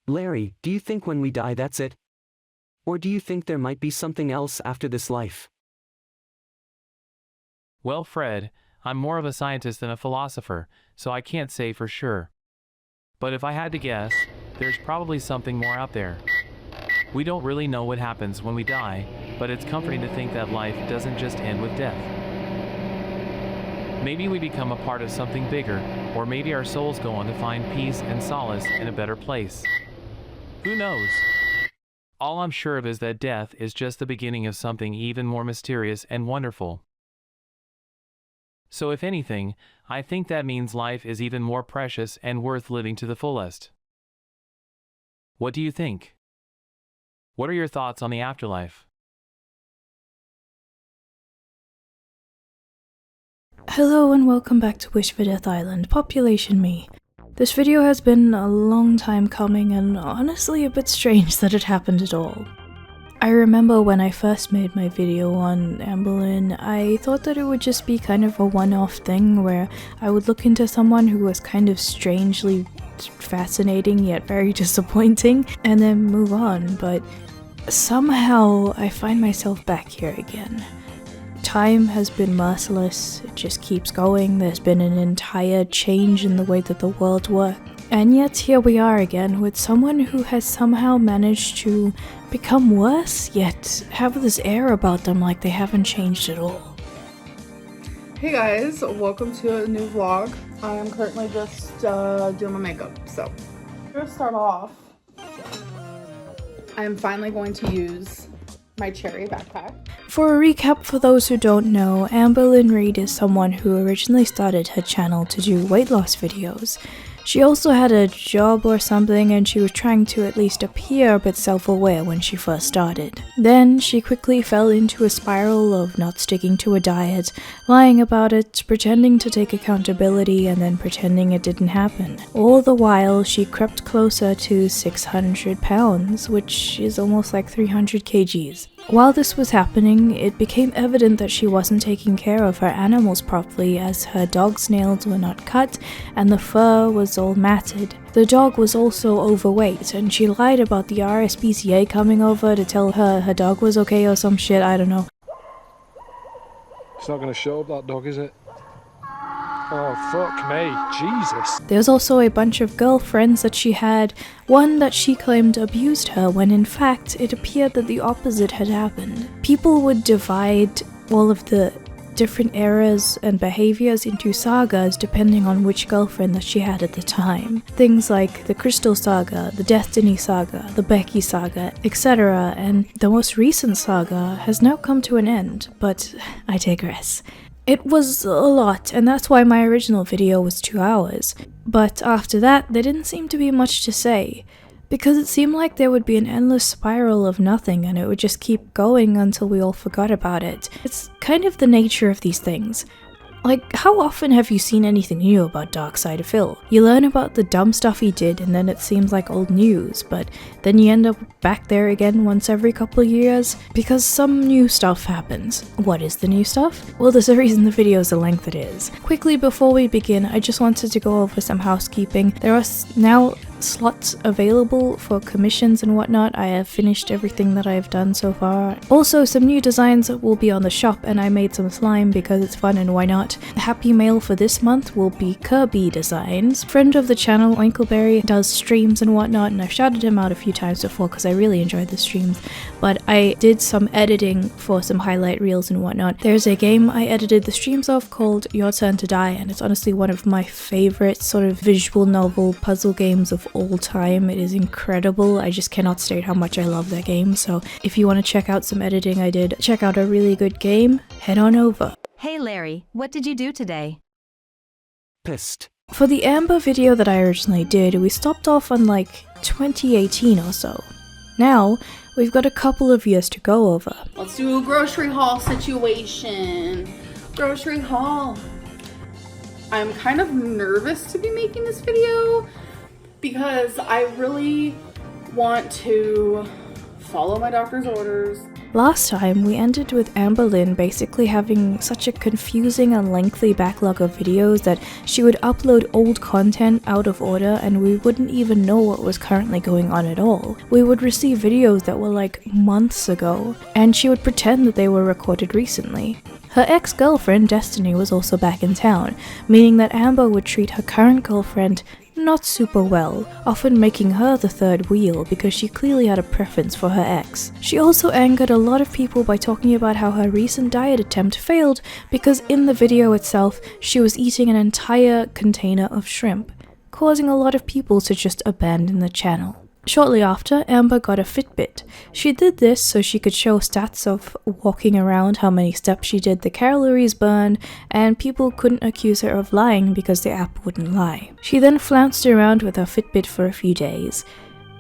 Larry, do you think when we die that's it? Or do you think there might be something else after this life? Well, Fred, I'm more of a scientist than a philosopher, so I can't say for sure. But if I had to guess, there's probably something more out there. We don't really know what happens when we die, but it's comforting to think that life doesn't just end with death. Maybe we become a part of something bigger, or maybe our souls go on to find peace and solace in a better place. Who knows? All I'm sure of is that death is just the beginning of something even more mysterious and wonderful. So if anything, I think that means life is even more precious and worth living to the fullest. What do you think? What are your thoughts on the afterlife? Hello and welcome back to Wish for Death Island, Population Me. This video has been a long time coming and honestly a bit strange that it happened at all. I remember when I first made my video on Amberlynn, I thought that it would just be kind of a one-off thing where I would look into someone who was kind of strangely fascinating yet very disappointing and then move on, but somehow I find myself back here again. Time has been merciless, it just keeps going, there's been an entire change in the way that the world works. And yet here we are again with someone who has somehow managed to become worse, yet have this air about them like they haven't changed at all. Hey guys, welcome to a new vlog. I am currently just doing my makeup. So, to start off, I am finally going to use my cherry backpack. For a recap for those who don't know, Amberlynn Reid is someone who originally started her channel to do weight loss videos. She also had a job or something and she was trying to at least appear a bit self-aware when she first started. Then she quickly fell into a spiral of not sticking to a diet, lying about it, pretending to take accountability and then pretending it didn't happen. All the while she crept closer to 600 pounds, which is almost like 300 kgs. While this was happening, it became evident that she wasn't taking care of her animals properly as her dog's nails were not cut and the fur was all matted. The dog was also overweight and she lied about the RSPCA coming over to tell her dog was okay or some shit, I don't know. It's not gonna show up, that dog, is it? Oh, fuck me, Jesus. There's also a bunch of girlfriends that she had, one that she claimed abused her when in fact it appeared that the opposite had happened. People would divide all of the different eras and behaviors into sagas depending on which girlfriend that she had at the time. Things like the Crystal Saga, the Destiny Saga, the Becky Saga, etc. And the most recent saga has now come to an end, but I digress. It was a lot, and that's why my original video was 2 hours. But after that, there didn't seem to be much to say, because it seemed like there would be an endless spiral of nothing and it would just keep going until we all forgot about it. It's kind of the nature of these things. Like, how often have you seen anything new about Dark Side of Phil? You learn about the dumb stuff he did and then it seems like old news, but then you end up back there again once every couple of years because some new stuff happens. What is the new stuff? Well, there's a reason the video is the length it is. Quickly before we begin, I just wanted to go over some housekeeping. There are now slots available for commissions and whatnot. I have finished everything that I have done so far. Also, some new designs will be on the shop and I made some slime because it's fun and why not. Happy mail for this month will be Kirby Designs. Friend of the channel, Oinkleberry, does streams and whatnot and I've shouted him out a few times before because I really enjoyed the streams, but I did some editing for some highlight reels and whatnot. There's a game I edited the streams of called Your Turn to Die and it's honestly one of my favorite sort of visual novel puzzle games of all time. It is incredible. I just cannot state how much I love that game, so if you want to check out some editing I did, check out a really good game, head on over. Hey Larry, what did you do today? Pissed. For the Amber video that I originally did, we stopped off on like 2018 or so. Now, we've got a couple of years to go over. Let's do a grocery haul situation. Grocery haul. I'm kind of nervous to be making this video because I really want to follow my doctor's orders Last time, we ended with Amberlynn basically having such a confusing and lengthy backlog of videos that she would upload old content out of order and we wouldn't even know what was currently going on at all. We would receive videos that were like months ago, and she would pretend that they were recorded recently. Her ex-girlfriend Destiny was also back in town, meaning that Amber would treat her current girlfriend not super well, often making her the third wheel because she clearly had a preference for her ex. She also angered a lot of people by talking about how her recent diet attempt failed because in the video itself she was eating an entire container of shrimp, causing a lot of people to just abandon the channel. Shortly after, Amber got a Fitbit. She did this so she could show stats of walking around, how many steps she did, the calories burned, and people couldn't accuse her of lying because the app wouldn't lie. She then flounced around with her Fitbit for a few days.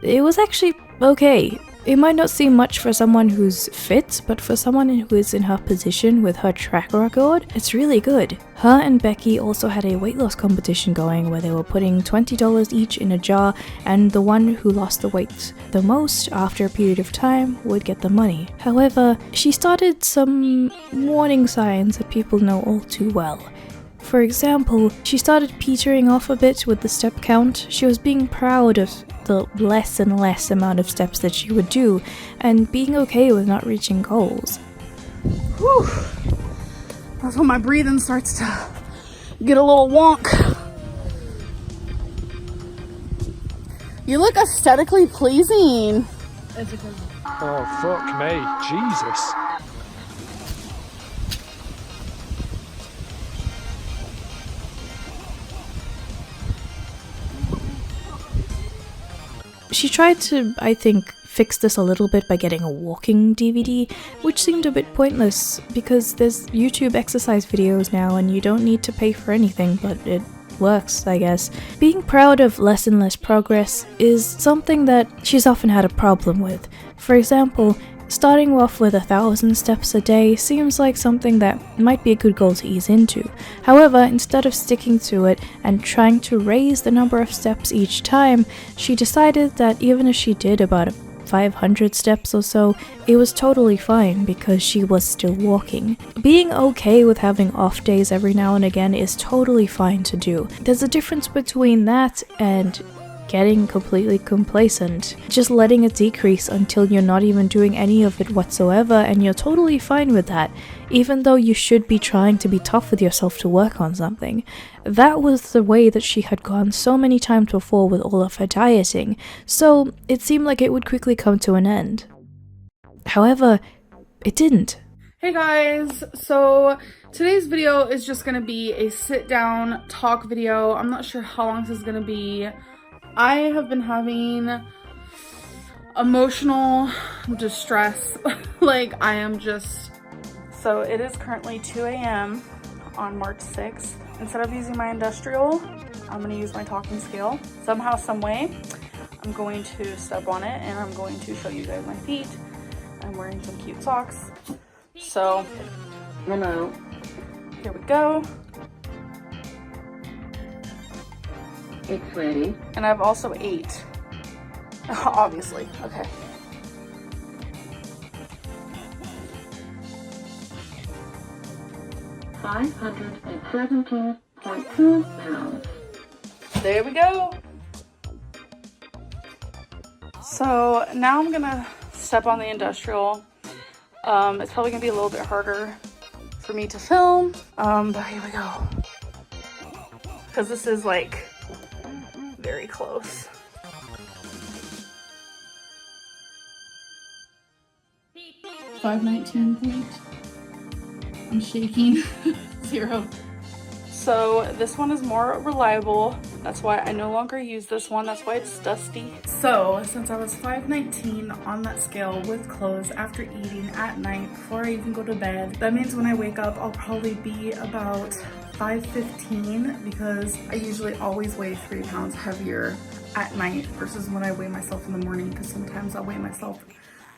It was actually okay. It might not seem much for someone who's fit, but for someone who is in her position with her track record, it's really good. Her and Becky also had a weight loss competition going where they were putting $20 each in a jar, and the one who lost the weight the most after a period of time would get the money. However, she started some warning signs that people know all too well. For example, she started petering off a bit with the step count. She was being proud of the less and less amount of steps that she would do, and being okay with not reaching goals. Whew. That's when my breathing starts to get a little wonk. You look aesthetically pleasing. Oh, fuck me. Jesus. She tried to, I think, fix this a little bit by getting a walking DVD, which seemed a bit pointless because there's YouTube exercise videos now and you don't need to pay for anything, but it works, I guess. Being proud of less and less progress is something that she's often had a problem with. For example, starting off with 1,000 steps a day seems like something that might be a good goal to ease into. However, instead of sticking to it and trying to raise the number of steps each time, she decided that even if she did about 500 steps or so, it was totally fine because she was still walking. Being okay with having off days every now and again is totally fine to do. There's a difference between that and getting completely complacent, just letting it decrease until you're not even doing any of it whatsoever, and you're totally fine with that, even though you should be trying to be tough with yourself to work on something. That was the way that she had gone so many times before with all of her dieting, so it seemed like it would quickly come to an end. However, it didn't. Hey guys, so today's video is just gonna be a sit down talk video. I'm not sure how long this is gonna be. I have been having emotional distress. Like, I am just... So it is currently 2 a.m. on March 6th. Instead of using my industrial, I'm going to use my talking scale. Somehow, some way, I'm going to step on it and I'm going to show you guys my feet. I'm wearing some cute socks. So, hello. Here we go. It's ready. And I've also ate. Obviously. Okay. £517.2. There we go. So now I'm gonna step on the industrial. It's probably gonna be a little bit harder for me to film. But here we go. Because this is like very close. $519. I'm shaking. 0. So this one is more reliable. That's why I no longer use this one. That's why it's dusty. So since I was 519 on that scale with clothes after eating at night before I even go to bed, that means when I wake up I'll probably be about 515 because I usually always weigh 3 pounds heavier at night versus when I weigh myself in the morning, because sometimes I'll weigh myself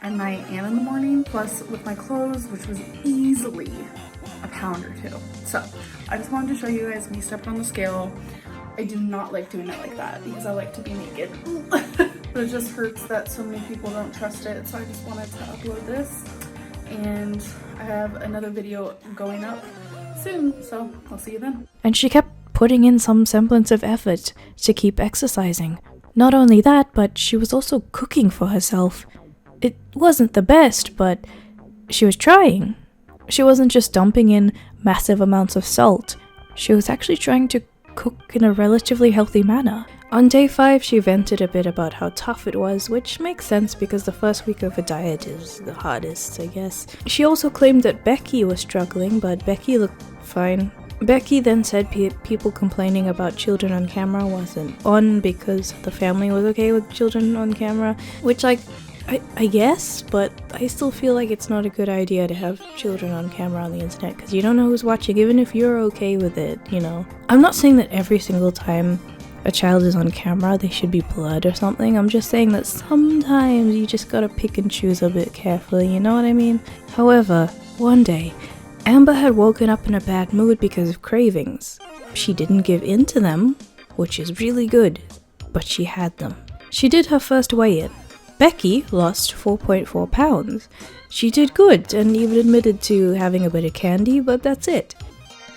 at night and in the morning, plus with my clothes, which was easily a pound or 2. So I just wanted to show you guys me stepping on the scale. I do not like doing it like that because I like to be naked. But it just hurts that so many people don't trust it, so I just wanted to upload this. and I have another video going up soon, so I'll see you then. And she kept putting in some semblance of effort to keep exercising. Not only that, but she was also cooking for herself. It wasn't the best, but she was trying. She wasn't just dumping in massive amounts of salt. She was actually trying to cook in a relatively healthy manner. On day 5, she vented a bit about how tough it was, which makes sense because the first week of a diet is the hardest, I guess. She also claimed that Becky was struggling, but Becky looked fine. Becky then said people complaining about children on camera wasn't on because the family was okay with children on camera, which I guess, but I still feel like it's not a good idea to have children on camera on the internet because you don't know who's watching, even if you're okay with it, you know. I'm not saying that every single time a child is on camera they should be blurred or something. I'm just saying that sometimes you just gotta pick and choose a bit carefully, you know what I mean? However, one day, Amber had woken up in a bad mood because of cravings. She didn't give in to them, which is really good, but she had them. She did her first weigh-in. Becky lost 4.4 pounds. She did good and even admitted to having a bit of candy, but that's it.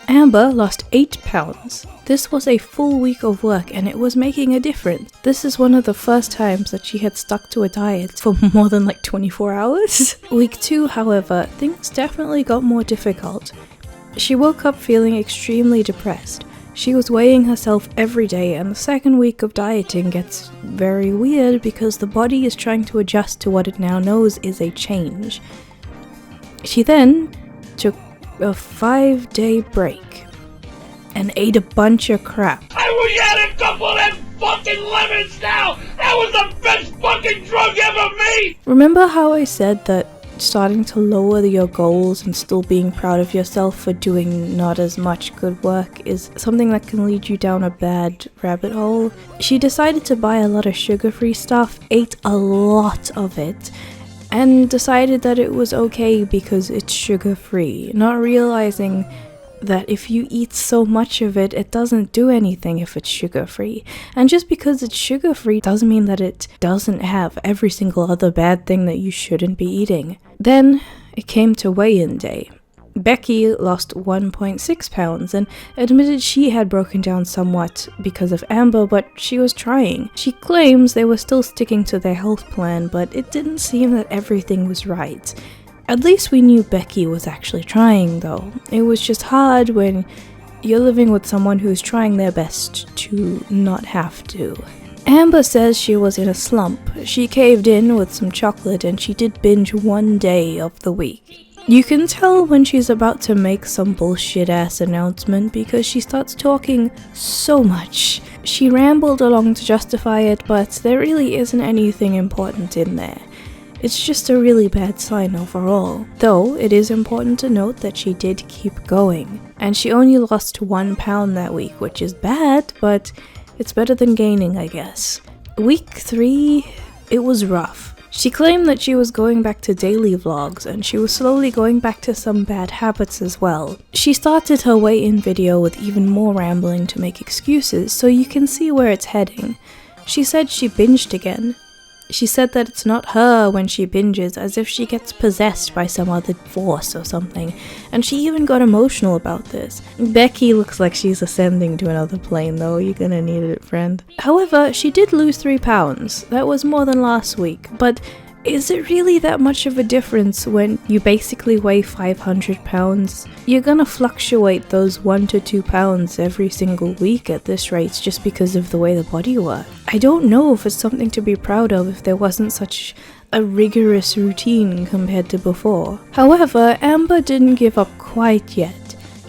Amber lost 8 pounds. This was a full week of work and it was making a difference. This is one of the first times that she had stuck to a diet for more than like 24 hours. Week 2, however, things definitely got more difficult. She woke up feeling extremely depressed. She was weighing herself every day, and the second week of dieting gets very weird because the body is trying to adjust to what it now knows is a change. She then took a 5-day break and ate a bunch of crap. I wish I had a couple of them fucking lemons now! That was the best fucking drug ever made! Remember how I said that starting to lower your goals and still being proud of yourself for doing not as much good work is something that can lead you down a bad rabbit hole? She decided to buy a lot of sugar-free stuff, ate a lot of it, and decided that it was okay because it's sugar-free, not realizing that if you eat so much of it, it doesn't do anything if it's sugar-free. And just because it's sugar-free doesn't mean that it doesn't have every single other bad thing that you shouldn't be eating. Then it came to weigh-in day. Becky lost 1.6 pounds and admitted she had broken down somewhat because of Amber, but she was trying. She claims they were still sticking to their health plan, but it didn't seem that everything was right. At least we knew Becky was actually trying, though. It was just hard when you're living with someone who's trying their best to not have to. Amber says she was in a slump. She caved in with some chocolate and she did binge one day of the week. You can tell when she's about to make some bullshit-ass announcement because she starts talking so much. She rambled along to justify it, but there really isn't anything important in there. It's just a really bad sign overall. Though, it is important to note that she did keep going. And she only lost 1 pound that week, which is bad, but it's better than gaining, I guess. Week 3, it was rough. She claimed that she was going back to daily vlogs, and she was slowly going back to some bad habits as well. She started her weigh-in video with even more rambling to make excuses, so you can see where it's heading. She said she binged again. She said that it's not her when she binges, as if she gets possessed by some other force or something, and she even got emotional about this. Becky looks like she's ascending to another plane though, you're gonna need it, friend. However, she did lose 3 pounds. That was more than last week, but is it really that much of a difference when you basically weigh 500 pounds? You're gonna fluctuate those 1 to 2 pounds every single week at this rate just because of the way the body works. I don't know if it's something to be proud of if there wasn't such a rigorous routine compared to before. However, Amber didn't give up quite yet.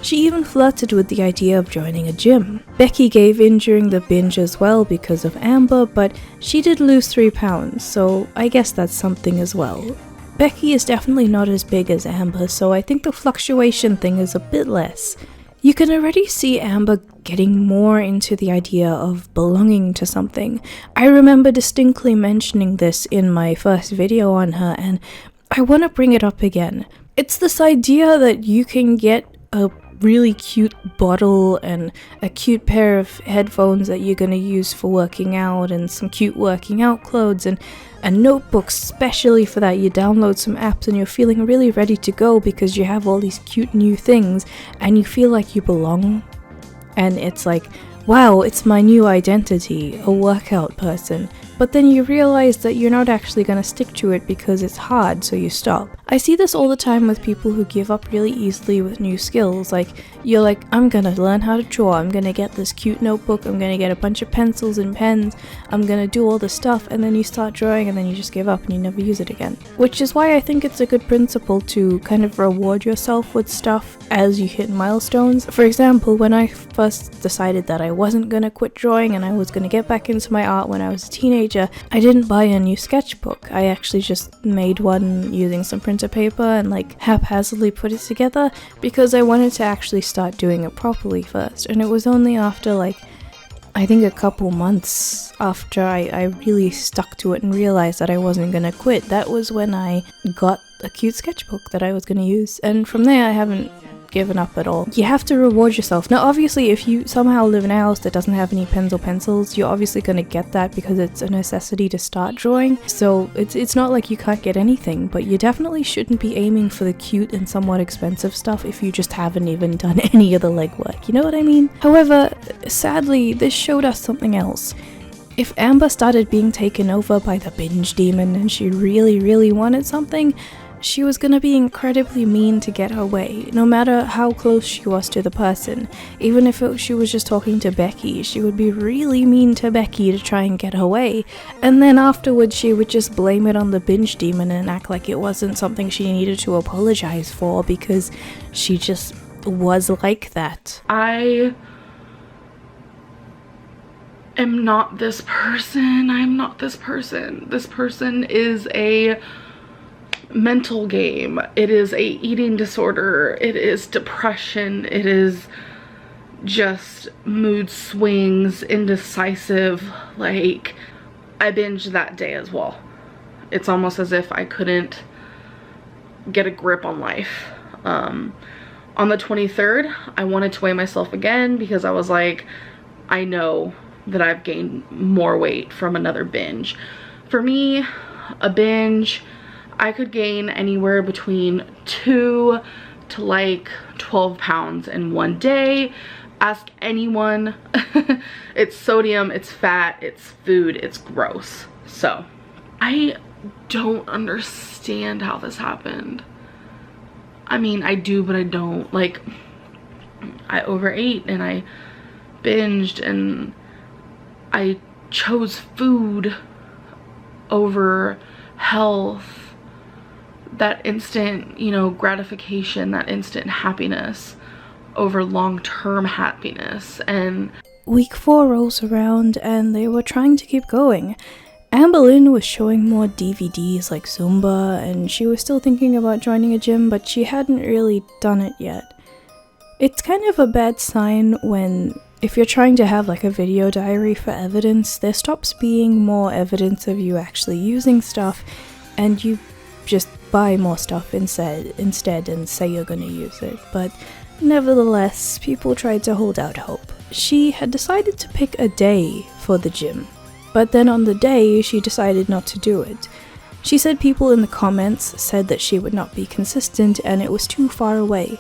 She even flirted with the idea of joining a gym. Becky gave in during the binge as well because of Amber, but she did lose 3 pounds, so I guess that's something as well. Becky is definitely not as big as Amber, so I think the fluctuation thing is a bit less. You can already see Amber getting more into the idea of belonging to something. I remember distinctly mentioning this in my first video on her, and I want to bring it up again. It's this idea that you can get a really cute bottle and a cute pair of headphones that you're gonna use for working out, and some cute working out clothes, and a notebook specially for that. You download some apps and you're feeling really ready to go because you have all these cute new things and you feel like you belong. And it's like, wow, it's my new identity, a workout person. But then you realize that you're not actually gonna stick to it because it's hard, so you stop. I see this all the time with people who give up really easily with new skills. Like, you're like, I'm gonna learn how to draw, I'm gonna get this cute notebook, I'm gonna get a bunch of pencils and pens, I'm gonna do all this stuff, and then you start drawing and then you just give up and you never use it again. Which is why I think it's a good principle to kind of reward yourself with stuff as you hit milestones. For example, when I first decided that I wasn't gonna quit drawing and I was gonna get back into my art when I was a teenager, I didn't buy a new sketchbook. I actually just made one using some printer paper and like haphazardly put it together because I wanted to actually start doing it properly first. And it was only after like, I think a couple months after I really stuck to it and realized that I wasn't gonna quit, that was when I got a cute sketchbook that I was gonna use. And from there I haven't given up at all. You have to reward yourself. Now obviously if you somehow live in a house that doesn't have any pens or pencils, you're obviously going to get that because it's a necessity to start drawing. So it's not like you can't get anything, but you definitely shouldn't be aiming for the cute and somewhat expensive stuff if you just haven't even done any of the legwork, you know what I mean? However, sadly, this showed us something else. If Amber started being taken over by the binge demon and she really wanted something, she was gonna be incredibly mean to get her way, no matter how close she was to the person. Even if she was just talking to Becky, she would be really mean to Becky to try and get her way, and then afterwards she would just blame it on the binge demon and act like it wasn't something she needed to apologize for because she just was like that. I am not this person. I'm not this person. This person is a mental game. It is a eating disorder. It is depression. It is just mood swings, indecisive. Like, I binged that day as well. It's almost as if I couldn't get a grip on life. On the 23rd, I wanted to weigh myself again because I was like, I know that I've gained more weight from another binge. For me, a binge, I could gain anywhere between 2 to like 12 pounds in one day. Ask anyone. It's sodium, it's fat, it's food, it's gross. So I don't understand how this happened. I mean, I do, but I don't. Like, I overate and I binged and I chose food over health. That instant, you know, gratification, that instant happiness over long-term happiness. And week 4 rolls around and they were trying to keep going. Amberlynn was showing more DVDs like Zumba, and she was still thinking about joining a gym, but she hadn't really done it yet. It's kind of a bad sign when, if you're trying to have like a video diary for evidence, there stops being more evidence of you actually using stuff and you just buy more stuff instead and say you're gonna use it. But nevertheless, people tried to hold out hope. She had decided to pick a day for the gym, but then on the day she decided not to do it. She said people in the comments said that she would not be consistent and it was too far away.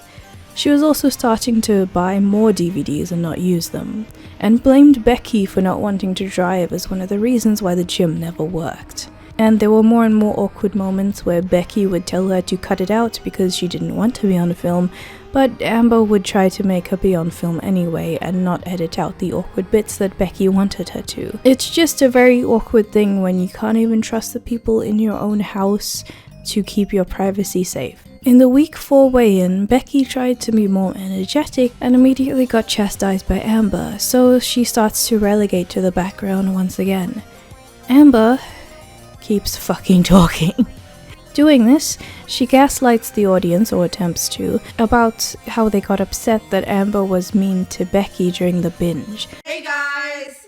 She was also starting to buy more DVDs and not use them, and blamed Becky for not wanting to drive as one of the reasons why the gym never worked. And there were more and more awkward moments where Becky would tell her to cut it out because she didn't want to be on film, but Amber would try to make her be on film anyway and not edit out the awkward bits that Becky wanted her to. It's just a very awkward thing when you can't even trust the people in your own house to keep your privacy safe. In the week 4 weigh-in, Becky tried to be more energetic and immediately got chastised by Amber, so she starts to relegate to the background once again. Amber keeps fucking talking. Doing this, she gaslights the audience, or attempts to, about how they got upset that Amber was mean to Becky during the binge. Hey guys!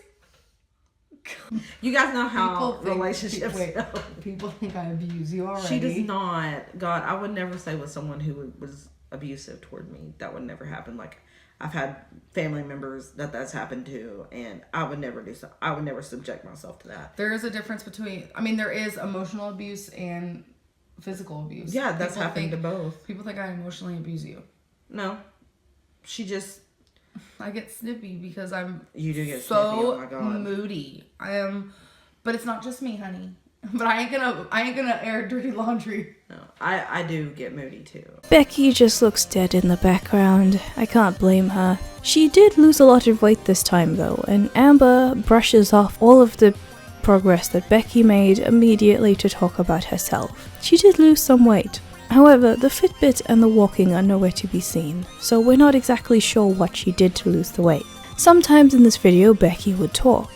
You guys know how relationships go. People think I abuse you already. She does not. God, I would never stay with someone who was abusive toward me. That would never happen. Like, I've had family members that's happened to, and I would never do so. I would never subject myself to that. There is a difference between, I mean, there is emotional abuse and physical abuse. Yeah, that's happened to both. People think I emotionally abuse you. No. She just... I get snippy because I'm you do get so snippy. Oh my God. moody. I am, but it's not just me, honey. But I ain't gonna air dirty laundry. No, I do get moody too. Becky just looks dead in the background. I can't blame her. She did lose a lot of weight this time though, and Amber brushes off all of the progress that Becky made immediately to talk about herself. She did lose some weight. However, the Fitbit and the walking are nowhere to be seen, so we're not exactly sure what she did to lose the weight. Sometimes in this video Becky would talk,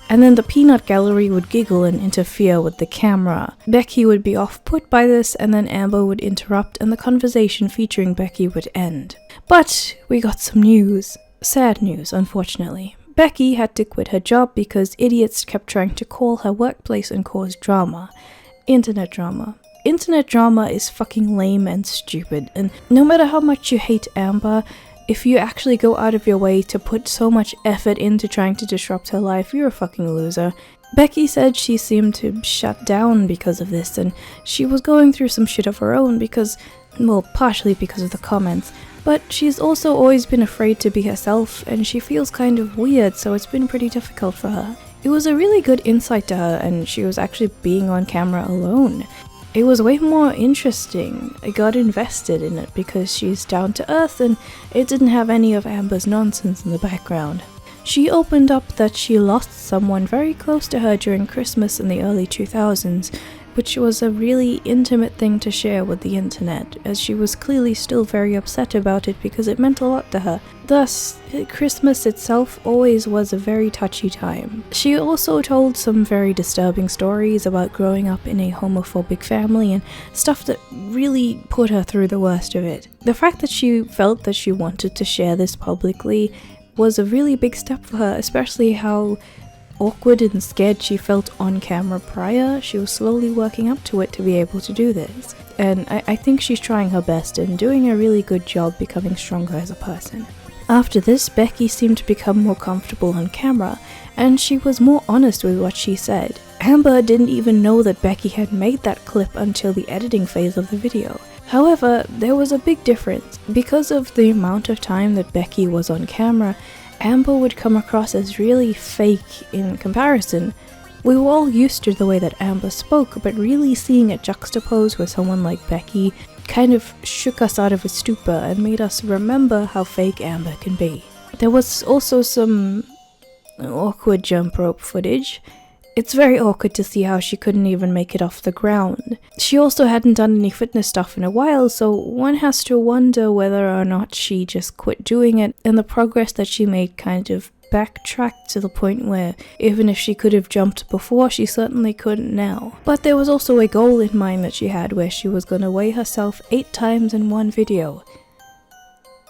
and then the peanut gallery would giggle and interfere with the camera. Becky would be off-put by this, and then Amber would interrupt and the conversation featuring Becky would end. But we got some news. Sad news, unfortunately. Becky had to quit her job because idiots kept trying to call her workplace and cause drama. Internet drama. Internet drama is fucking lame and stupid, and no matter how much you hate Amber, if you actually go out of your way to put so much effort into trying to disrupt her life, you're a fucking loser. Becky said she seemed to shut down because of this, and she was going through some shit of her own because, well, partially because of the comments, but she's also always been afraid to be herself, and she feels kind of weird, so it's been pretty difficult for her. It was a really good insight to her, and she was actually being on camera alone. It was way more interesting. I got invested in it because she's down to earth and it didn't have any of Amber's nonsense in the background. She opened up that she lost someone very close to her during Christmas in the early 2000s, which was a really intimate thing to share with the internet, as she was clearly still very upset about it because it meant a lot to her. Thus, Christmas itself always was a very touchy time. She also told some very disturbing stories about growing up in a homophobic family and stuff that really put her through the worst of it. The fact that she felt that she wanted to share this publicly was a really big step for her, especially how awkward and scared she felt on camera prior. She was slowly working up to it to be able to do this. And I think she's trying her best and doing a really good job becoming stronger as a person. After this, Becky seemed to become more comfortable on camera, and she was more honest with what she said. Amber didn't even know that Becky had made that clip until the editing phase of the video. However, there was a big difference. Because of the amount of time that Becky was on camera, Amber would come across as really fake in comparison. We were all used to the way that Amber spoke, but really seeing it juxtaposed with someone like Becky kind of shook us out of a stupor and made us remember how fake Amber can be. There was also some awkward jump rope footage. It's very awkward to see how she couldn't even make it off the ground. She also hadn't done any fitness stuff in a while, so one has to wonder whether or not she just quit doing it, and the progress that she made kind of backtracked to the point where even if she could have jumped before, she certainly couldn't now. But there was also a goal in mind that she had where she was going to weigh herself 8 times in one video.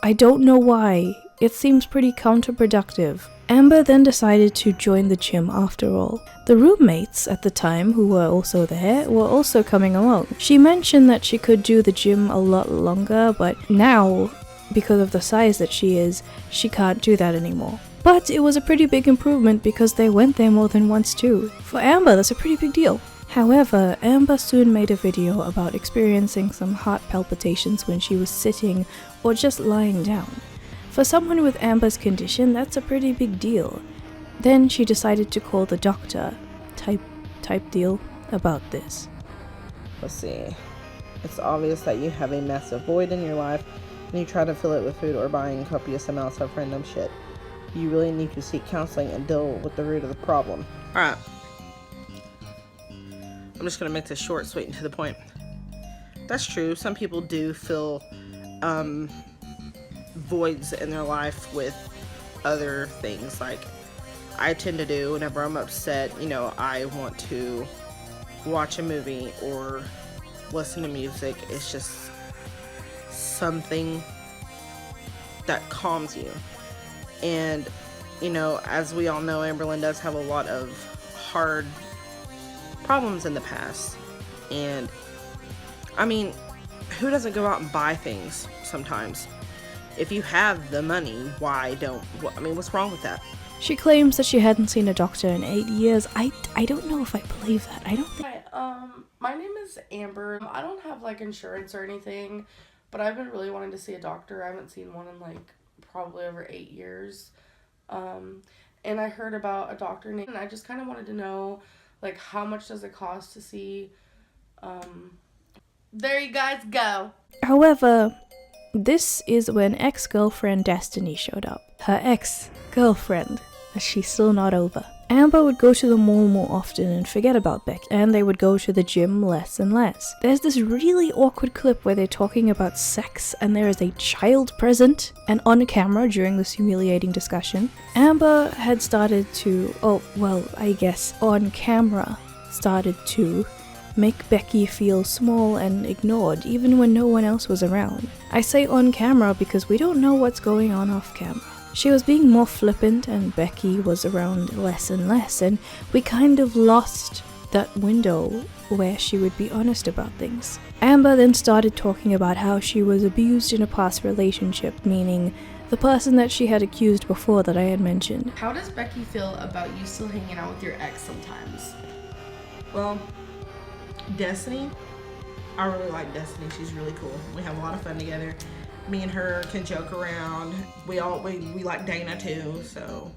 I don't know why. It seems pretty counterproductive. Amber then decided to join the gym after all. The roommates at the time, who were also there, were also coming along. She mentioned that she could do the gym a lot longer, but now, because of the size that she is, she can't do that anymore. But it was a pretty big improvement because they went there more than once too. For Amber, that's a pretty big deal. However, Amber soon made a video about experiencing some heart palpitations when she was sitting or just lying down. For someone with Amber's condition, that's a pretty big deal. Then she decided to call the doctor, type deal, about this. Let's see. It's obvious that you have a massive void in your life and you try to fill it with food or buying copious amounts of random shit. You really need to seek counseling and deal with the root of the problem. Alright. I'm just gonna make this short, sweet, and to the point. That's true. Some people do fill voids in their life with other things. Like I tend to do whenever I'm upset, you know, I want to watch a movie or listen to music. It's just something that calms you. And, you know, as we all know, Amberlynn does have a lot of hard problems in the past. And, I mean, who doesn't go out and buy things sometimes? If you have the money, why don't, what's wrong with that? She claims that she hadn't seen a doctor in 8 years. I don't know if I believe that. I don't think... Hi, my name is Amber. I don't have, like, insurance or anything, but I've been really wanting to see a doctor. I haven't seen one in, like, probably over 8 years. And I heard about a doctor name, and I just kind of wanted to know, like, how much does it cost to see, there you guys go. However, this is when ex-girlfriend Destiny showed up. Her ex-girlfriend, as she's still not over. Amber would go to the mall more often and forget about Becky, and they would go to the gym less and less. There's this really awkward clip where they're talking about sex and there is a child present and on camera during this humiliating discussion. Amber had started to, on camera, started to make Becky feel small and ignored even when no one else was around. I say on camera because we don't know what's going on off camera. She was being more flippant and Becky was around less and less, and we kind of lost that window where she would be honest about things. Amber then started talking about how she was abused in a past relationship, meaning the person that she had accused before that I had mentioned. How does Becky feel about you still hanging out with your ex sometimes? Well, Destiny, I really like Destiny. She's really cool. We have a lot of fun together. Me and her can joke around. We like Dana too, so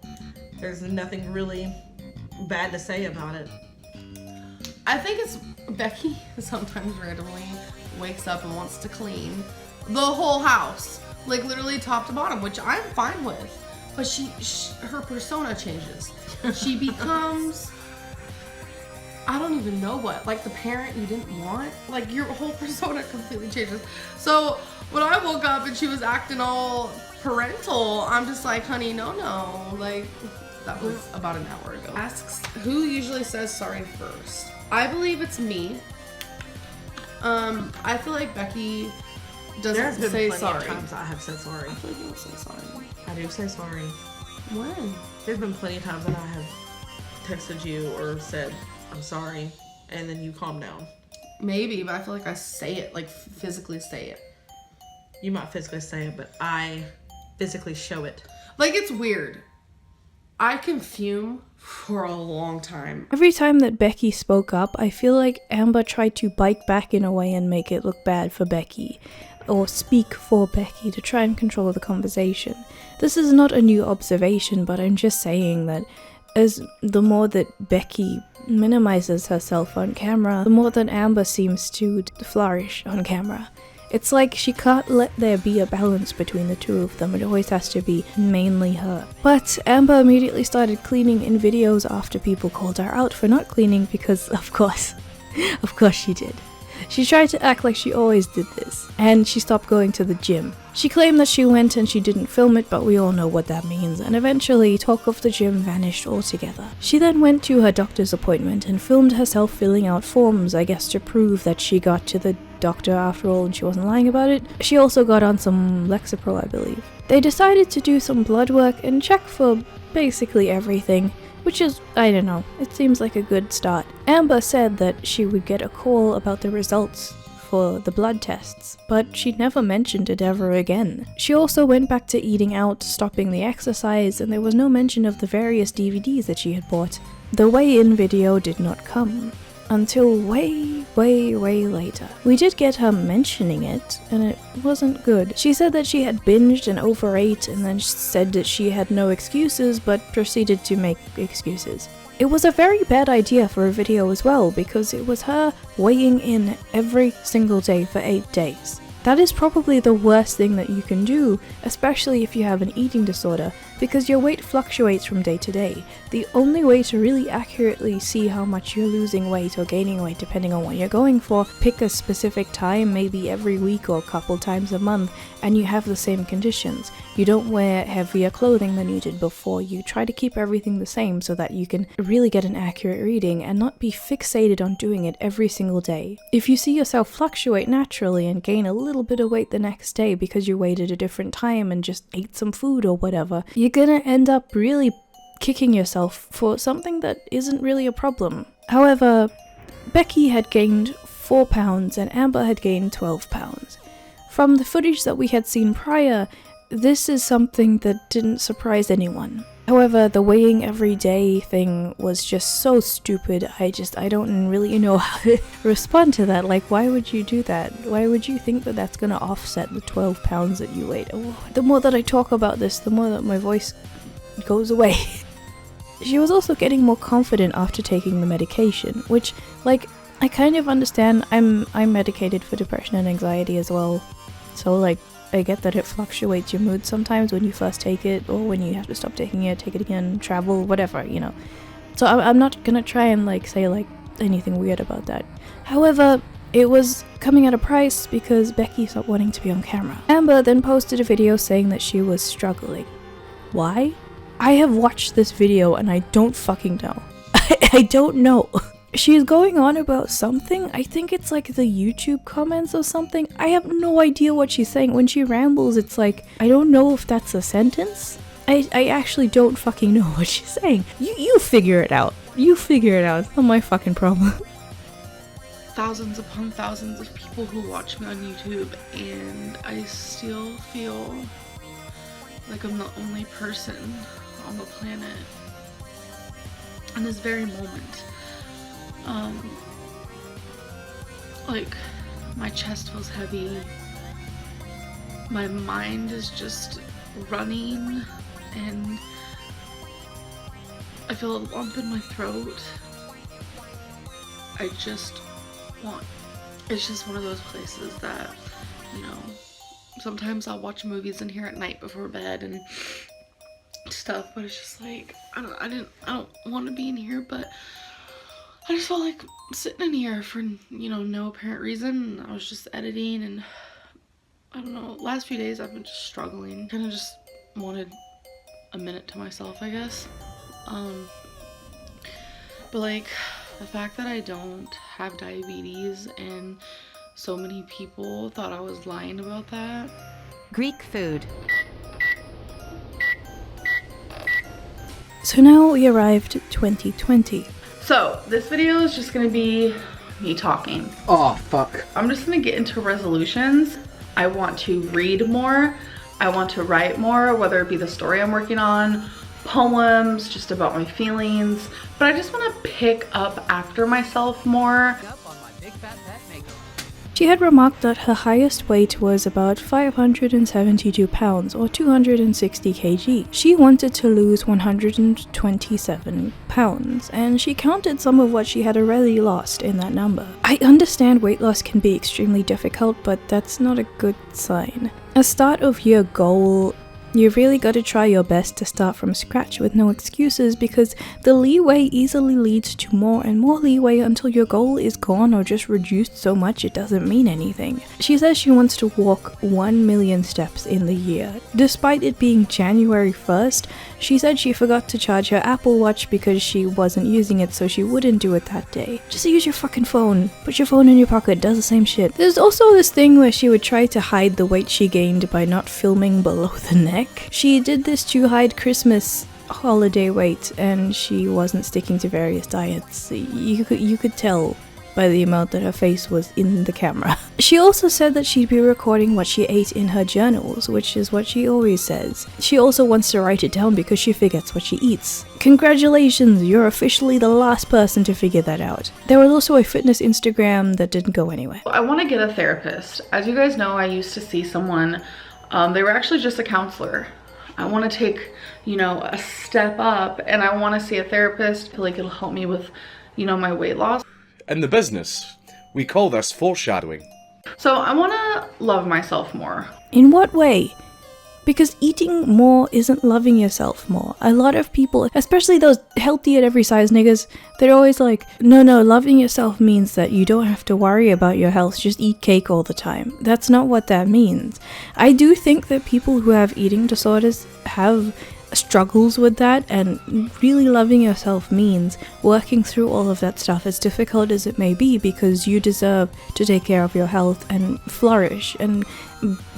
there's nothing really bad to say about it. I think it's Becky sometimes randomly wakes up and wants to clean the whole house, like literally top to bottom, which I'm fine with. But her persona changes. She becomes, I don't even know what, like the parent you didn't want. Like your whole persona completely changes. So when I woke up and she was acting all parental, I'm just like, honey, no, like that was about an hour ago. Asks who usually says sorry first. I believe it's me. I feel like Becky doesn't say sorry. There's been plenty of times I have said sorry. I feel like you don't say sorry. I do say sorry. When? There's been plenty of times that I have texted you or said, I'm sorry, and then you calm down. Maybe, but I feel like I say it, like physically say it. You might physically say it, but I physically show it. Like, it's weird. I can fume for a long time. Every time that Becky spoke up, I feel like Amber tried to bite back in a way and make it look bad for Becky, or speak for Becky to try and control the conversation. This is not a new observation, but I'm just saying that as the more that Becky minimizes herself on camera, the more that Amber seems to flourish on camera. It's like she can't let there be a balance between the two of them. It always has to be mainly her. But Amber immediately started cleaning in videos after people called her out for not cleaning because, of course she did. She tried to act like she always did this, and she stopped going to the gym. She claimed that she went and she didn't film it, but we all know what that means, and eventually talk of the gym vanished altogether. She then went to her doctor's appointment and filmed herself filling out forms, I guess to prove that she got to the doctor after all and she wasn't lying about it. She also got on some Lexapro, I believe. They decided to do some blood work and check for basically everything, which is, I don't know, it seems like a good start. Amber said that she would get a call about the results for the blood tests, but she never mentioned it ever again. She also went back to eating out, stopping the exercise, and there was no mention of the various DVDs that she had bought. The weigh-in video did not come until way later. We did get her mentioning it, and it wasn't good. She said that she had binged and overate, and then said that she had no excuses, but proceeded to make excuses. It was a very bad idea for a video as well, because it was her weighing in every single day for 8 days. That is probably the worst thing that you can do, especially if you have an eating disorder, because your weight fluctuates from day to day. The only way to really accurately see how much you're losing weight or gaining weight, depending on what you're going for, pick a specific time, maybe every week or a couple times a month, and you have the same conditions. You don't wear heavier clothing than you did before. You try to keep everything the same so that you can really get an accurate reading and not be fixated on doing it every single day. If you see yourself fluctuate naturally and gain a little bit of weight the next day because you waited a different time and just ate some food or whatever, you're gonna end up really kicking yourself for something that isn't really a problem. However, Becky had gained 4 pounds and Amber had gained 12 pounds. From the footage that we had seen prior, this is something that didn't surprise anyone. However, the weighing every day thing was just so stupid. I don't really know how to respond to that. Like, why would you do that? Why would you think that that's gonna offset the 12 pounds that you weighed? The more that I talk about this, the more that my voice goes away. She was also getting more confident after taking the medication, which, like, I kind of understand. I'm medicated for depression and anxiety as well. So, like, I get that it fluctuates your mood sometimes when you first take it, or when you have to stop taking it, take it again, travel, whatever, you know. So I'm not gonna try and, like, say, like, anything weird about that. However, it was coming at a price because Becky stopped wanting to be on camera. Amber then posted a video saying that she was struggling. Why? I have watched this video and I don't fucking know. I don't know. She's going on about something. I think it's like the YouTube comments or something. I have no idea what she's saying. When she rambles, it's like, I don't know if that's a sentence. I actually don't fucking know what she's saying. You figure it out. You figure it out. It's not my fucking problem. Thousands upon thousands of people who watch me on YouTube, and I still feel like I'm the only person on the planet in this very moment. Like, my chest feels heavy, my mind is just running, and I feel a lump in my throat. It's just one of those places that, you know, sometimes I'll watch movies in here at night before bed and stuff, but it's just like, I don't want to be in here, but I just felt like sitting in here for, you know, no apparent reason. I was just editing, and I don't know, last few days I've been just struggling. Kind of just wanted a minute to myself, I guess. But like, the fact that I don't have diabetes and so many people thought I was lying about that. Greek food. So now we arrived at 2020. So this video is just gonna be me talking. Oh, fuck. I'm just gonna get into resolutions. I want to read more. I want to write more, whether it be the story I'm working on, poems, just about my feelings. But I just wanna pick up after myself more. She had remarked that her highest weight was about 572 pounds or 260 kg. She wanted to lose 127 pounds, and she counted some of what she had already lost in that number. I understand weight loss can be extremely difficult, but that's not a good sign. As start of your goal, you've really got to try your best to start from scratch with no excuses, because the leeway easily leads to more and more leeway until your goal is gone or just reduced so much it doesn't mean anything. She says she wants to walk 1 million steps in the year. Despite it being January 1st, she said she forgot to charge her Apple Watch because she wasn't using it, so she wouldn't do it that day. Just use your fucking phone. Put your phone in your pocket, does the same shit. There's also this thing where she would try to hide the weight she gained by not filming below the neck. She did this to hide Christmas holiday weight, and she wasn't sticking to various diets. You could tell by the amount that her face was in the camera. She also said that she'd be recording what she ate in her journals, which is what she always says. She also wants to write it down because she forgets what she eats. Congratulations, you're officially the last person to figure that out. There was also a fitness Instagram that didn't go anywhere. I want to get a therapist. As you guys know, I used to see someone, they were actually just a counselor. I want to take, you know, a step up, and I want to see a therapist. I feel like it'll help me with, you know, my weight loss. In the business, we call this foreshadowing. So I want to love myself more. In what way? Because eating more isn't loving yourself more. A lot of people, especially those healthy at every size niggas, they're always like, no, loving yourself means that you don't have to worry about your health, just eat cake all the time. That's not what that means. I do think that people who have eating disorders have struggles with that, and really loving yourself means working through all of that stuff, as difficult as it may be, because you deserve to take care of your health and flourish and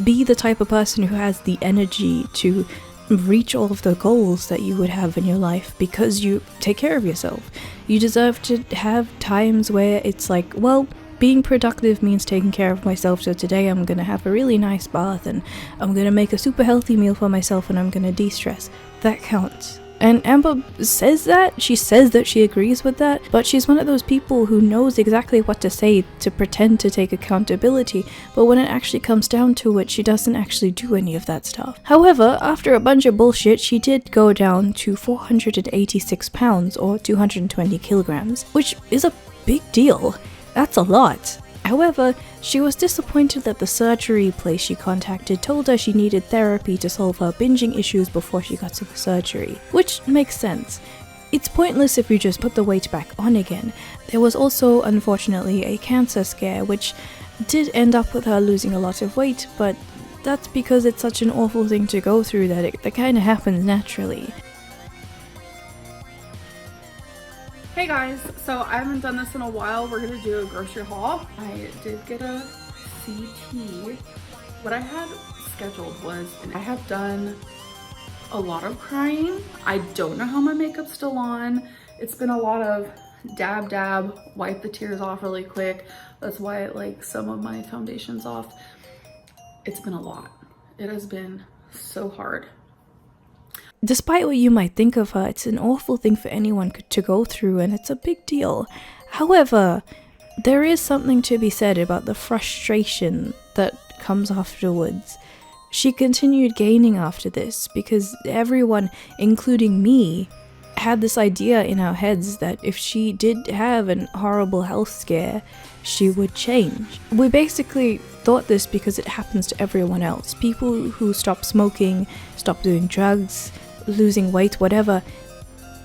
be the type of person who has the energy to reach all of the goals that you would have in your life because you take care of yourself. You deserve to have times where it's like, well, Being productive means taking care of myself, so today I'm gonna have a really nice bath and I'm gonna make a super healthy meal for myself and I'm gonna de-stress. That counts. And Amber says that, she says that she agrees with that, but she's one of those people who knows exactly what to say to pretend to take accountability, but when it actually comes down to it, she doesn't actually do any of that stuff. However, after a bunch of bullshit, she did go down to 486 pounds or 220 kilograms, which is a big deal. That's a lot. However, she was disappointed that the surgery place she contacted told her she needed therapy to solve her binging issues before she got to the surgery, which makes sense. It's pointless if you just put the weight back on again. There was also, unfortunately, a cancer scare, which did end up with her losing a lot of weight, but that's because it's such an awful thing to go through that it kind of happens naturally. Hey guys, so I haven't done this in a while. We're gonna do a grocery haul. I did get a CT. What I had scheduled was, I have done a lot of crying. I don't know how my makeup's still on. It's been a lot of dab dab, wipe the tears off really quick. That's why like some of my foundation's off. It's been a lot. It has been so hard. Despite what you might think of her, it's an awful thing for anyone to go through and it's a big deal. However, there is something to be said about the frustration that comes afterwards. She continued gaining after this because everyone, including me, had this idea in our heads that if she did have a horrible health scare, she would change. We basically thought this because it happens to everyone else. People who stop smoking, stop doing drugs, losing weight, whatever,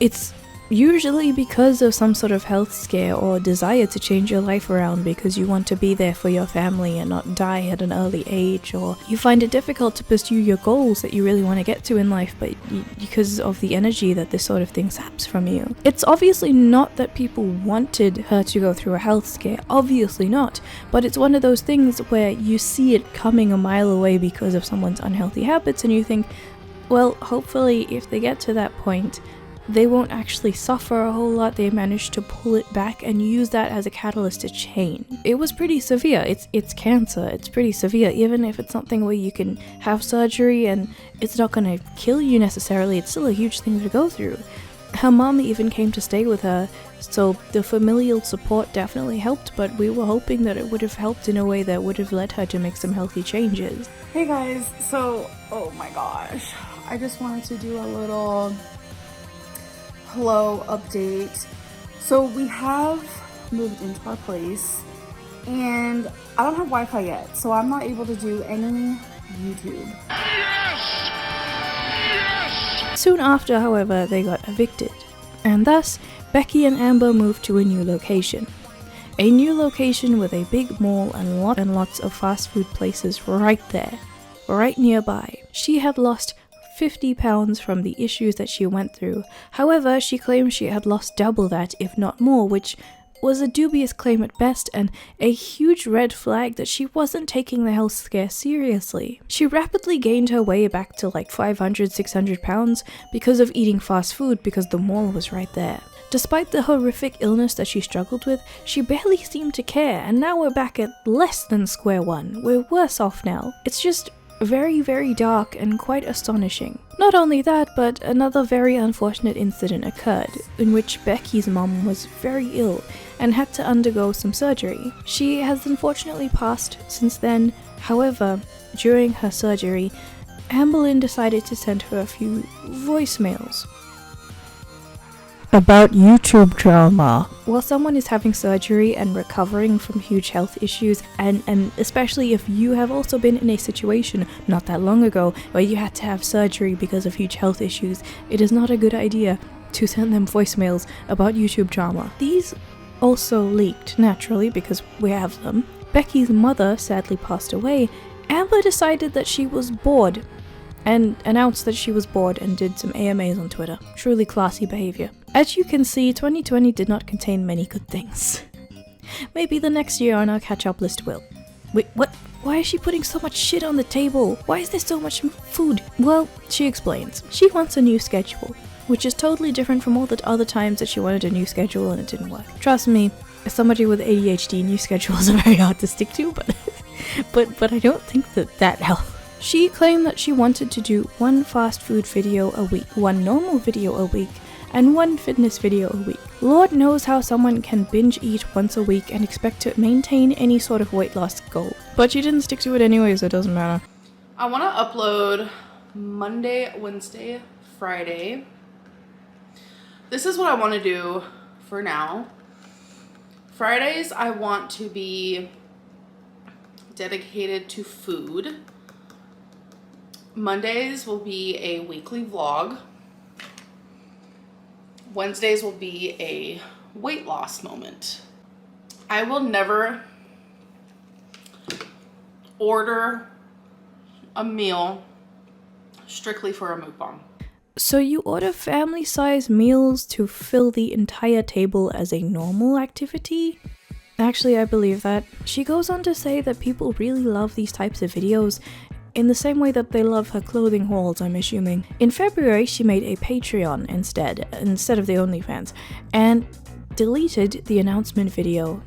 it's usually because of some sort of health scare or desire to change your life around because you want to be there for your family and not die at an early age, or you find it difficult to pursue your goals that you really want to get to in life but because of the energy that this sort of thing saps from you. It's obviously not that people wanted her to go through a health scare, obviously not, but it's one of those things where you see it coming a mile away because of someone's unhealthy habits and you think, well, hopefully if they get to that point, they won't actually suffer a whole lot. They managed to pull it back and use that as a catalyst to change. It was pretty severe. It's cancer. It's pretty severe. Even if it's something where you can have surgery and it's not going to kill you necessarily, it's still a huge thing to go through. Her mom even came to stay with her, so the familial support definitely helped, but we were hoping that it would have helped in a way that would have led her to make some healthy changes. Hey guys, so, oh my gosh, I just wanted to do a little hello update. So we have moved into our place and I don't have Wi-Fi yet, so I'm not able to do any YouTube. Soon after, however, they got evicted, and thus Becky and Amber moved to a new location. A new location with a big mall and lots of fast food places right there, right nearby. She had lost 50 pounds from the issues that she went through. However, she claimed she had lost double that, if not more, which was a dubious claim at best and a huge red flag that she wasn't taking the health scare seriously. She rapidly gained her way back to like 500-600 pounds because of eating fast food because the mall was right there. Despite the horrific illness that she struggled with, she barely seemed to care, and now we're back at less than square one. We're worse off now. It's just very, very dark and quite astonishing. Not only that, but another very unfortunate incident occurred, in which Becky's mom was very ill and had to undergo some surgery. She has unfortunately passed since then. However, during her surgery, Amberlynn decided to send her a few voicemails about YouTube drama. While someone is having surgery and recovering from huge health issues, and especially if you have also been in a situation not that long ago where you had to have surgery because of huge health issues, it is not a good idea to send them voicemails about YouTube drama. These also leaked, naturally, because we have them. Becky's mother sadly passed away. Amber decided that she was bored and announced that she was bored and did some AMAs on Twitter. Truly classy behavior. As you can see, 2020 did not contain many good things. Maybe the next year on our catch-up list will. Wait, what? Why is she putting so much shit on the table? Why is there so much food? Well, she explains. She wants a new schedule, which is totally different from all the other times that she wanted a new schedule and it didn't work. Trust me, As somebody with ADHD, new schedules are very hard to stick to, but I don't think that helps. She claimed that she wanted to do one fast food video a week, one normal video a week, and one fitness video a week. Lord knows how someone can binge eat once a week and expect to maintain any sort of weight loss goal. But she didn't stick to it anyway, so it doesn't matter. I want to upload Monday, Wednesday, Friday. This is what I want to do for now. Fridays, I want to be dedicated to food. Mondays will be a weekly vlog. Wednesdays will be a weight loss moment. I will never order a meal strictly for a mukbang. So you order family-sized meals to fill the entire table as a normal activity? Actually, I believe that. She goes on to say that people really love these types of videos in the same way that they love her clothing hauls, I'm assuming. In February, she made a Patreon instead of the OnlyFans, and deleted the announcement video.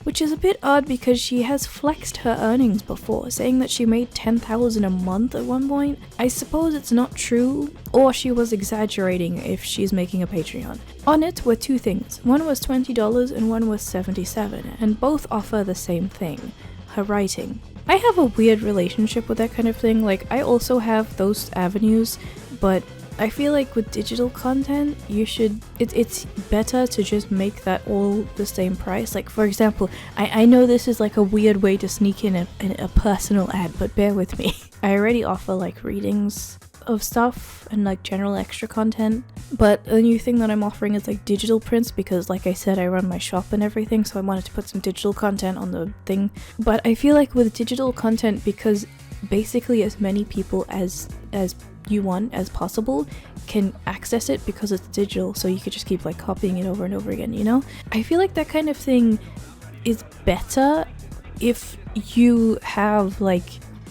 Which is a bit odd because she has flexed her earnings before, saying that she made $10,000 a month at one point. I suppose it's not true, or she was exaggerating if she's making a Patreon. On it were two things. One was $20 and one was $77, and both offer the same thing, her writing. I have a weird relationship with that kind of thing. Like, I also have those avenues, but I feel like with digital content, it's better to just make that all the same price. Like, for example, I know this is like a weird way to sneak in a personal ad, but bear with me. I already offer like readings of stuff and like general extra content, but the new thing that I'm offering is like digital prints, because like I said, I run my shop and everything, so I wanted to put some digital content on the thing. But I feel like with digital content, because basically as many people as you want as possible can access it because it's digital, so you could just keep like copying it over and over again, you know? I feel like that kind of thing is better if you have like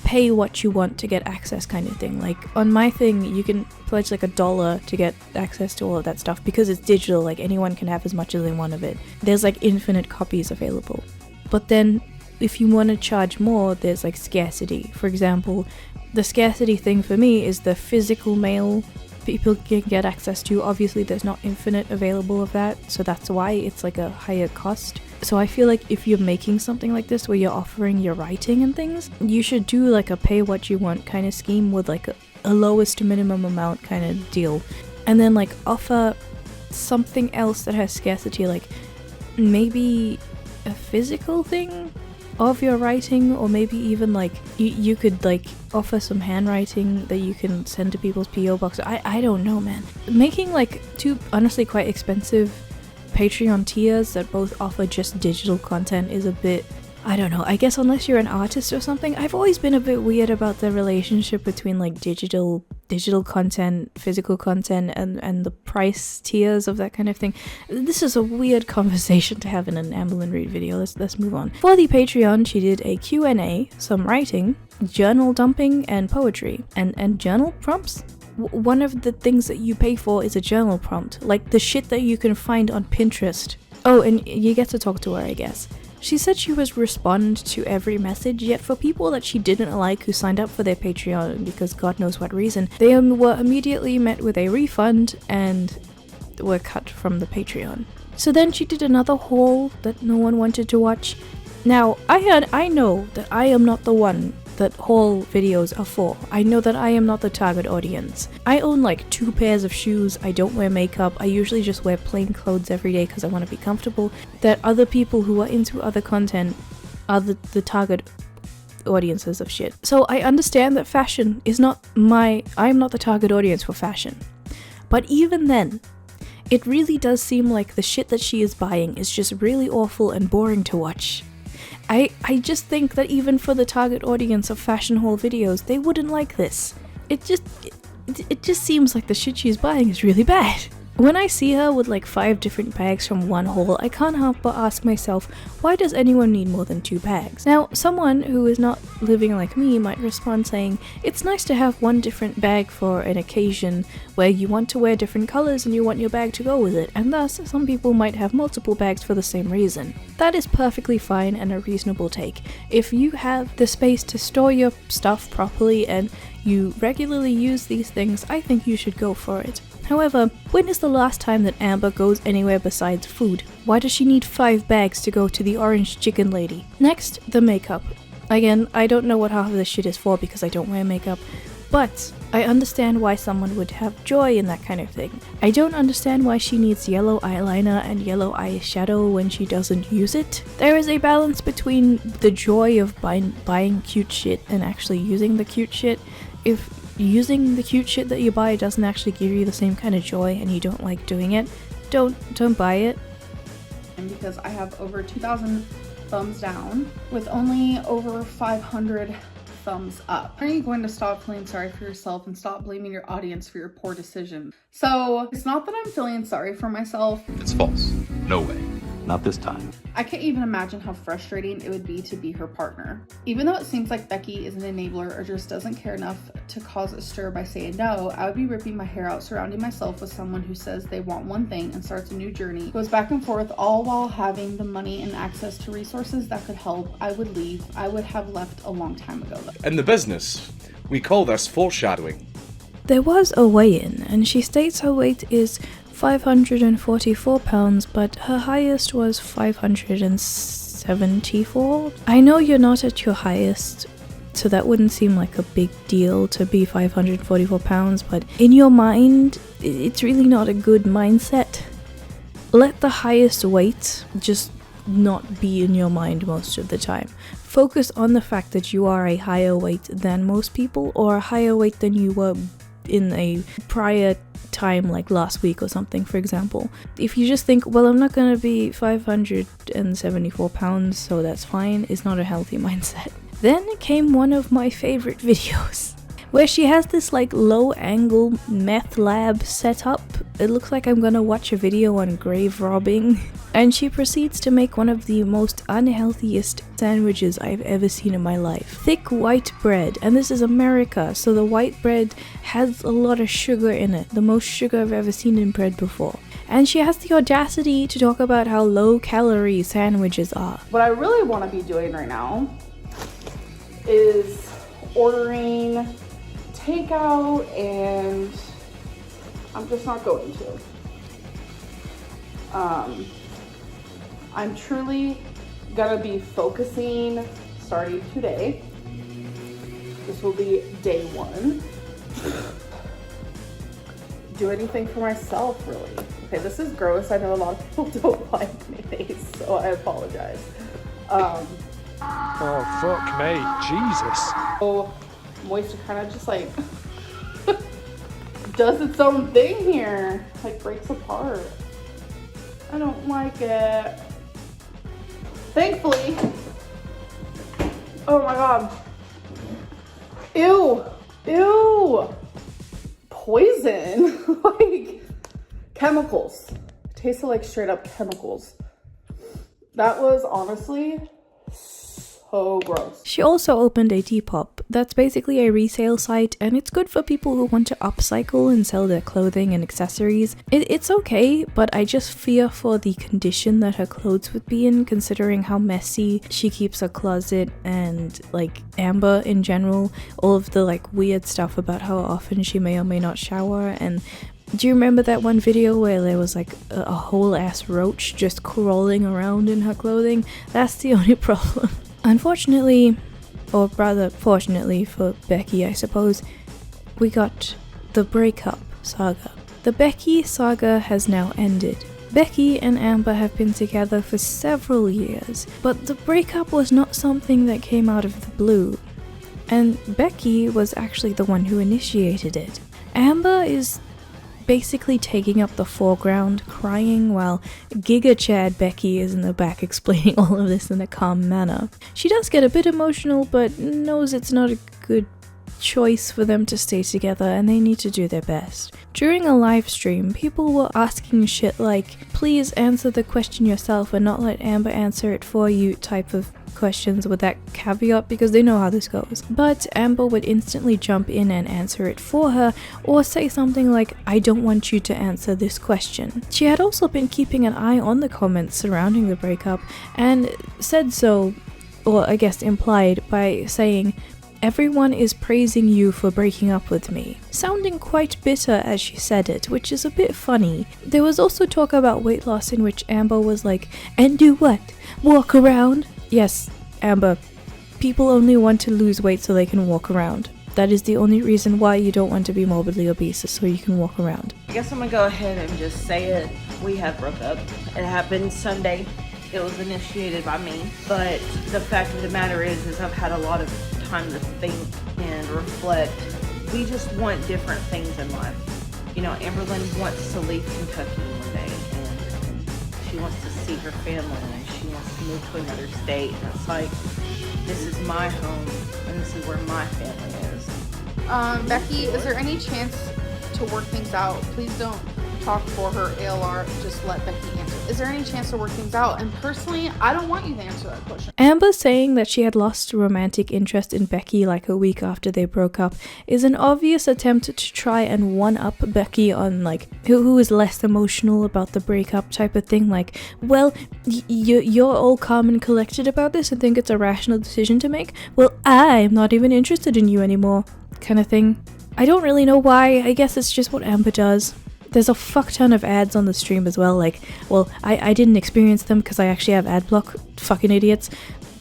pay what you want to get access kind of thing. Like on my thing, you can pledge like $1 to get access to all of that stuff because it's digital. Like anyone can have as much as they want of it. There's like infinite copies available. But then if you want to charge more, there's like scarcity. For example, the scarcity thing for me is the physical mail people can get access to. Obviously there's not infinite available of that, so that's why it's like a higher cost. So I feel like if you're making something like this where you're offering your writing and things, you should do like a pay what you want kind of scheme with like a lowest minimum amount kind of deal, and then like offer something else that has scarcity, like maybe a physical thing of your writing, or maybe even like you could like offer some handwriting that you can send to people's PO box. I don't know, man. Making like two honestly quite expensive Patreon tiers that both offer just digital content is a bit, I don't know, I guess unless you're an artist or something. I've always been a bit weird about the relationship between like digital content, physical content, and the price tiers of that kind of thing. This is a weird conversation to have in an Amberlynn Reid video. Let's move on. For the Patreon, she did a Q&A, some writing, journal dumping, and poetry, and journal prompts. One of the things that you pay for is a journal prompt, like the shit that you can find on Pinterest. Oh, and you get to talk to her, I guess. She said she was respond to every message, yet for people that she didn't like who signed up for their Patreon because God knows what reason, they were immediately met with a refund and were cut from the Patreon. So then she did another haul that no one wanted to watch. Now, I know that I am not the one that haul videos are for. I know that I am not the target audience. I own like 2 pairs of shoes, I don't wear makeup, I usually just wear plain clothes every day because I want to be comfortable. That other people who are into other content are the target audiences of shit. So I understand that fashion is not I'm not the target audience for fashion. But even then, it really does seem like the shit that she is buying is just really awful and boring to watch. I just think that even for the target audience of fashion haul videos, they wouldn't like this. It just seems like the shit she's buying is really bad. When I see her with like 5 different bags from one haul, I can't help but ask myself, why does anyone need more than 2 bags? Now, someone who is not living like me might respond saying, it's nice to have one different bag for an occasion where you want to wear different colors and you want your bag to go with it, and thus some people might have multiple bags for the same reason. That is perfectly fine and a reasonable take. If you have the space to store your stuff properly and you regularly use these things, I think you should go for it. However, when is the last time that Amber goes anywhere besides food? Why does she need 5 bags to go to the orange chicken lady? Next, the makeup. Again, I don't know what half of this shit is for because I don't wear makeup, but I understand why someone would have joy in that kind of thing. I don't understand why she needs yellow eyeliner and yellow eyeshadow when she doesn't use it. There is a balance between the joy of buying cute shit and actually using the cute shit. If using the cute shit that you buy doesn't actually give you the same kind of joy and you don't like doing it, don't buy it. And because I have over 2,000 thumbs down with only over 500 thumbs up. Are you going to stop feeling sorry for yourself and stop blaming your audience for your poor decision? So it's not that I'm feeling sorry for myself. It's false. No way. Not this time. I can't even imagine how frustrating it would be to be her partner. Even though it seems like Becky is an enabler or just doesn't care enough to cause a stir by saying no, I would be ripping my hair out surrounding myself with someone who says they want one thing and starts a new journey, goes back and forth, all while having the money and access to resources that could help. I would leave. I would have left a long time ago though. In the business, we call this foreshadowing. There was a weigh-in, and she states her weight is 544 pounds, but her highest was 574. I know you're not at your highest, so that wouldn't seem like a big deal to be 544 pounds, but in your mind, it's really not a good mindset. Let the highest weight just not be in your mind most of the time. Focus on the fact that you are a higher weight than most people, or a higher weight than you were in a prior time, like last week or something, for example. If you just think, well, I'm not gonna be 574 pounds, so that's fine, it's not a healthy mindset. Then came one of my favorite videos, where she has this like low angle meth lab set up. It looks like I'm gonna watch a video on grave robbing, and she proceeds to make one of the most unhealthiest sandwiches I've ever seen in my life. Thick white bread, and this is America, so the white bread has a lot of sugar in it, the most sugar I've ever seen in bread before. And she has the audacity to talk about how low calorie sandwiches are. What I really want to be doing right now is ordering takeout, and I'm just not going to. I'm truly gonna be focusing starting today. This will be day 1. Do anything for myself, really. Okay, this is gross. I know a lot of people don't like mayonnaise, so I apologize. Oh, fuck me. Jesus. So moisture kind of just like does its own thing here, like breaks apart. I don't like it. Thankfully, oh my god, ew, poison. Like chemicals. It tasted like straight up chemicals. That was honestly so gross. She also opened a Depop. That's basically a resale site, and it's good for people who want to upcycle and sell their clothing and accessories. It's okay, but I just fear for the condition that her clothes would be in, considering how messy she keeps her closet, and like Amber in general, all of the like weird stuff about how often she may or may not shower. And do you remember that one video where there was like a whole ass roach just crawling around in her clothing? That's the only problem. Unfortunately, or rather fortunately for Becky, I suppose, we got the breakup saga. The Becky saga has now ended. Becky and Amber have been together for several years, but the breakup was not something that came out of the blue. And Becky was actually the one who initiated it. Amber is basically taking up the foreground, crying, while Giga Chad Becky is in the back explaining all of this in a calm manner. She does get a bit emotional, but knows it's not a good choice for them to stay together and they need to do their best. During a live stream, people were asking shit like, please answer the question yourself and not let Amber answer it for you type of questions with that caveat because they know how this goes. But Amber would instantly jump in and answer it for her or say something like, I don't want you to answer this question. She had also been keeping an eye on the comments surrounding the breakup and said so, or I guess implied by saying, everyone is praising you for breaking up with me, sounding quite bitter as she said it, which is a bit funny. There was also talk about weight loss in which Amber was like, and do what? Walk around? Yes, Amber, people only want to lose weight so they can walk around. That is the only reason why you don't want to be morbidly obese, is so you can walk around. I guess I'm gonna go ahead and just say it. We have broke up. It happened Sunday. It was initiated by me. But the fact of the matter is I've had a lot of time to think and reflect. We just want different things in life. You know, Amberlynn wants to leave Kentucky one day and she wants to see her family and she wants to move to another state. And it's like, this is my home and this is where my family is. Becky, is there any chance to work things out? Please don't talk for her, ALR, just let Becky answer. Is there any chance to work things out? And personally, I don't want you to answer that question. Amber saying that she had lost romantic interest in Becky like a week after they broke up is an obvious attempt to try and one-up Becky on like who is less emotional about the breakup type of thing. Like, well, you're all calm and collected about this and think it's a rational decision to make. Well, I'm not even interested in you anymore, kind of thing. I don't really know why. I guess it's just what Amber does. There's a fuck ton of ads on the stream as well, like, well, I didn't experience them because I actually have ad block, fucking idiots,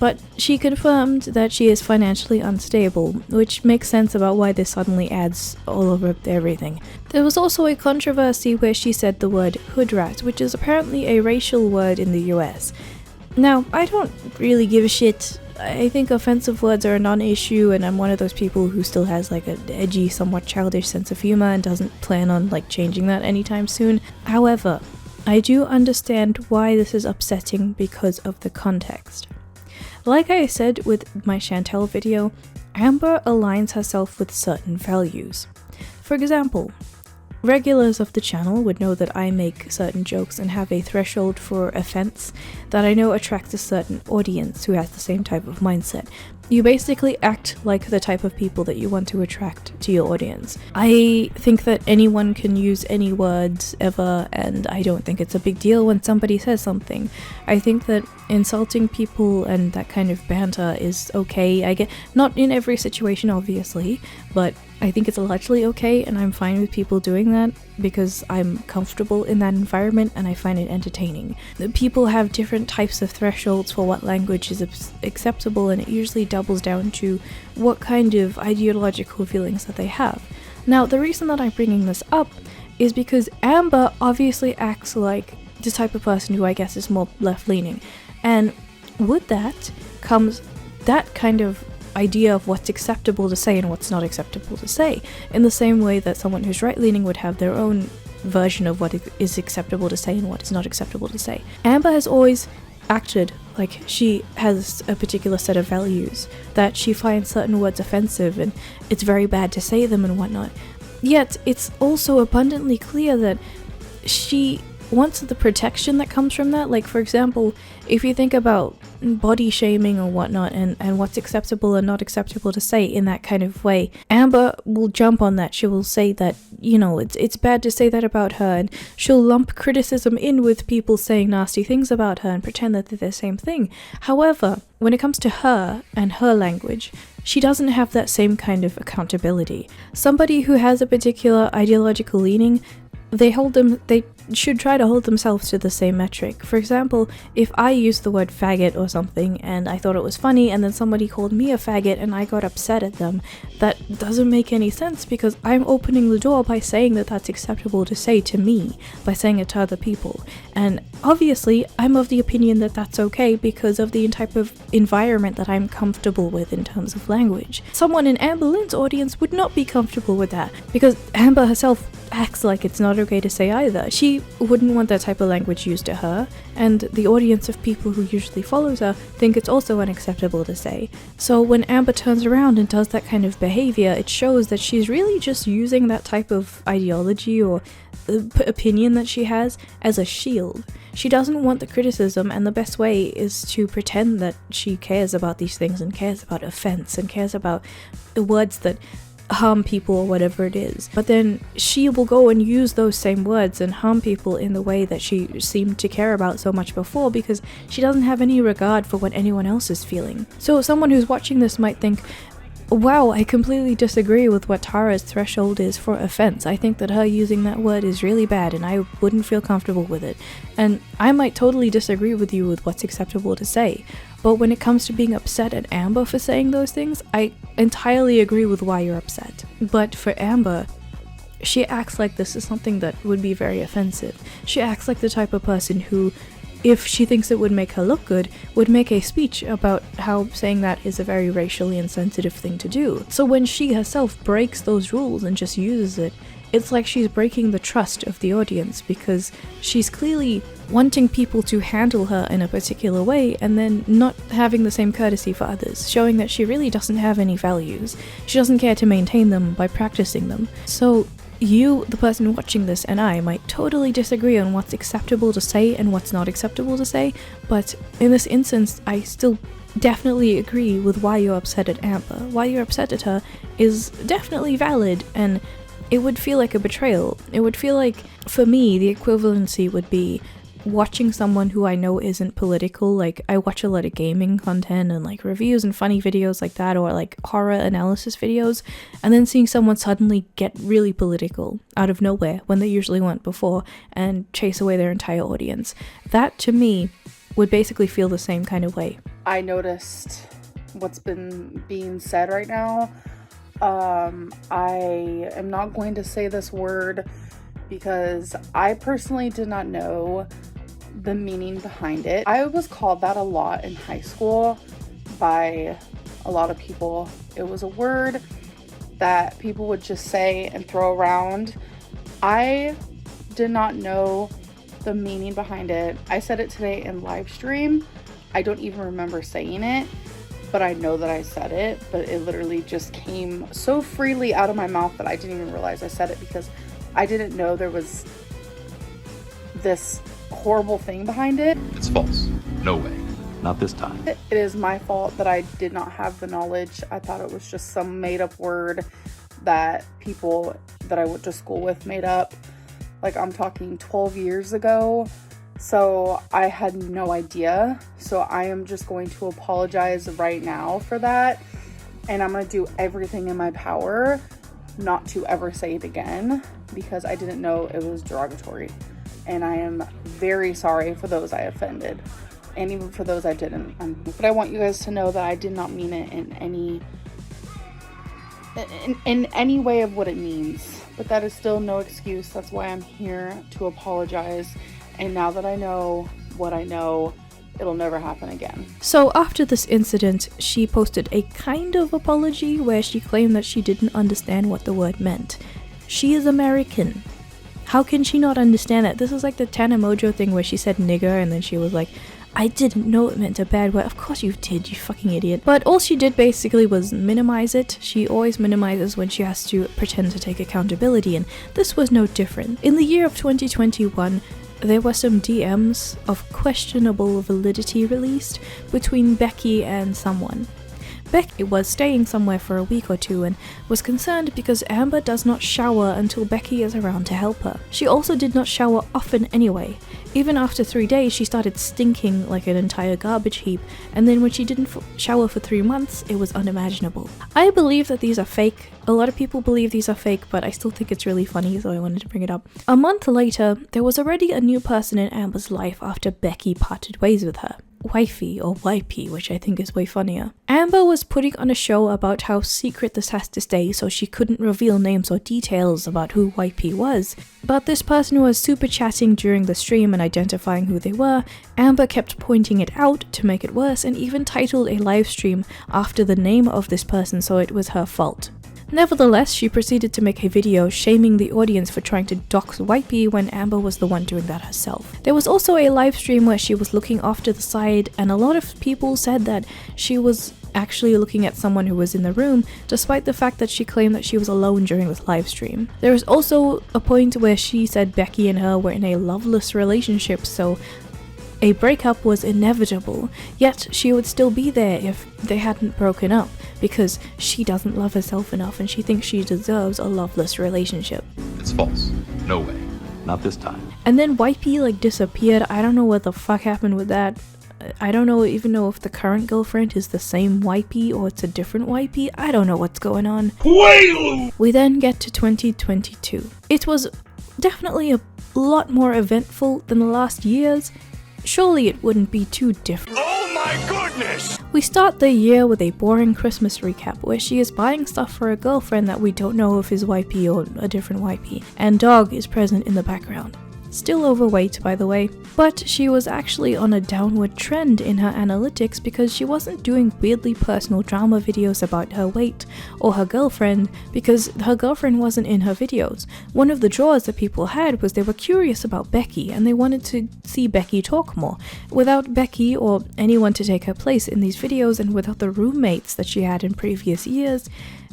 but she confirmed that she is financially unstable, which makes sense about why there's suddenly ads all over everything. There was also a controversy where she said the word hood rat, which is apparently a racial word in the US. Now, I don't really give a shit. I think offensive words are a non-issue, and I'm one of those people who still has like an edgy, somewhat childish sense of humor and doesn't plan on like changing that anytime soon. However, I do understand why this is upsetting because of the context. Like I said with my Chantel video, Amber aligns herself with certain values. For example, regulars of the channel would know that I make certain jokes and have a threshold for offense that I know attracts a certain audience who has the same type of mindset. You basically act like the type of people that you want to attract to your audience. I think that anyone can use any words ever, and I don't think it's a big deal when somebody says something. I think that insulting people and that kind of banter is okay. I get, not in every situation obviously, but I think it's largely okay, and I'm fine with people doing that because I'm comfortable in that environment and I find it entertaining. People have different types of thresholds for what language is acceptable, and it usually doubles down to what kind of ideological feelings that they have. Now, the reason that I'm bringing this up is because Amber obviously acts like the type of person who I guess is more left-leaning, and with that comes that kind of idea of what's acceptable to say and what's not acceptable to say, in the same way that someone who's right-leaning would have their own version of what is acceptable to say and what is not acceptable to say. Amber has always acted like she has a particular set of values, that she finds certain words offensive and it's very bad to say them and whatnot. Yet it's also abundantly clear that she wants the protection that comes from that. Like, for example, if you think about body shaming or whatnot and what's acceptable and not acceptable to say in that kind of way, Amber will jump on that. She will say that, you know, it's bad to say that about her, and she'll lump criticism in with people saying nasty things about her and pretend that they're the same thing. However, when it comes to her and her language, she doesn't have that same kind of accountability. Somebody who has a particular ideological leaning, they should try to hold themselves to the same metric. For example, if I used the word faggot or something and I thought it was funny and then somebody called me a faggot and I got upset at them, that doesn't make any sense because I'm opening the door by saying that that's acceptable to say to me, by saying it to other people. And obviously, I'm of the opinion that that's okay because of the type of environment that I'm comfortable with in terms of language. Someone in Amberlynn's audience would not be comfortable with that because Amber herself acts like it's not okay to say either. She She wouldn't want that type of language used to her, and the audience of people who usually follows her think it's also unacceptable to say. So when Amber turns around and does that kind of behavior, it shows that she's really just using that type of ideology or opinion that she has as a shield. She doesn't want the criticism, and the best way is to pretend that she cares about these things and cares about offense and cares about the words that harm people or whatever it is. But then she will go and use those same words and harm people in the way that she seemed to care about so much before, because she doesn't have any regard for what anyone else is feeling. So someone who's watching this might think, wow, I completely disagree with what Tara's threshold is for offense. I think that her using that word is really bad and I wouldn't feel comfortable with it. And I might totally disagree with you with what's acceptable to say. But when it comes to being upset at Amber for saying those things, I entirely agree with why you're upset. But for Amber, she acts like this is something that would be very offensive. She acts like the type of person who, if she thinks it would make her look good, would make a speech about how saying that is a very racially insensitive thing to do. So when she herself breaks those rules and just uses it, it's like she's breaking the trust of the audience, because she's clearly wanting people to handle her in a particular way and then not having the same courtesy for others, showing that she really doesn't have any values. She doesn't care to maintain them by practicing them. So you, the person watching this, and I might totally disagree on what's acceptable to say and what's not acceptable to say, but in this instance, I still definitely agree with why you're upset at Amber. Why you're upset at her is definitely valid, and it would feel like a betrayal. It would feel like, for me, the equivalency would be watching someone who I know isn't political. Like, I watch a lot of gaming content and like reviews and funny videos like that, or like horror analysis videos, and then seeing someone suddenly get really political out of nowhere when they usually weren't before and chase away their entire audience. That, to me, would basically feel the same kind of way. I noticed what's been being said right now. I am not going to say this word because I personally did not know the meaning behind it. I was called that a lot in high school by a lot of people. It was a word that people would just say and throw around. I did not know the meaning behind it. I said it today in live stream. I don't even remember saying it, but I know that I said it, but it literally just came so freely out of my mouth that I didn't even realize I said it, because I didn't know there was this horrible thing behind it. It's false. No way. Not this time. It is my fault that I did not have the knowledge. I thought it was just some made up word that people that I went to school with made up. Like, I'm talking 12 years ago. So I had no idea. So I am just going to apologize right now for that. And I'm going to do everything in my power not to ever say it again, because I didn't know it was derogatory. And I am very sorry for those I offended, and even for those I didn't. But I want you guys to know that I did not mean it in any way of what it means. But that is still no excuse. That's why I'm here to apologize. And now that I know what I know, it'll never happen again. So after this incident, she posted a kind of apology where she claimed that she didn't understand what the word meant. She is American. How can she not understand that? This is like the Tana Mojo thing where she said nigger and then she was like, I didn't know it meant a bad word. Of course you did, you fucking idiot. But all she did basically was minimize it. She always minimizes when she has to pretend to take accountability, and this was no different. In the year of 2021, there were some DMs of questionable validity released between Becky and someone. Becky was staying somewhere for a week or two and was concerned because Amber does not shower until Becky is around to help her. She also did not shower often anyway. Even after 3 days, she started stinking like an entire garbage heap, and then when she didn't shower for 3 months, it was unimaginable. I believe that these are fake. A lot of people believe these are fake, but I still think it's really funny, so I wanted to bring it up. A month later, there was already a new person in Amber's life after Becky parted ways with her. Wifey, or YP, which I think is way funnier. Amber was putting on a show about how secret this has to stay, so she couldn't reveal names or details about who YP was. But this person was super chatting during the stream and identifying who they were. Amber kept pointing it out to make it worse, and even titled a live stream after the name of this person, so it was her fault. Nevertheless, she proceeded to make a video shaming the audience for trying to dox Wipey when Amber was the one doing that herself. There was also a live stream where she was looking off to the side, and a lot of people said that she was actually looking at someone who was in the room, despite the fact that she claimed that she was alone during this live stream. There was also a point where she said Becky and her were in a loveless relationship, so a breakup was inevitable, yet she would still be there if they hadn't broken up, because she doesn't love herself enough and she thinks she deserves a loveless relationship. It's false. No way. Not this time. And then Wipey like disappeared. I don't know what the fuck happened with that. I don't even know if the current girlfriend is the same Wipey or it's a different Wipey. I don't know what's going on. We then get to 2022. It was definitely a lot more eventful than the last years. Surely it wouldn't be too different. Oh my goodness! We start the year with a boring Christmas recap where she is buying stuff for a girlfriend that we don't know if is Wipey or a different Wipey, and Dog is present in the background. Still overweight, by the way, but she was actually on a downward trend in her analytics because she wasn't doing weirdly personal drama videos about her weight or her girlfriend because her girlfriend wasn't in her videos. One of the draws that people had was they were curious about Becky and they wanted to see Becky talk more. Without Becky or anyone to take her place in these videos and without the roommates that she had in previous years,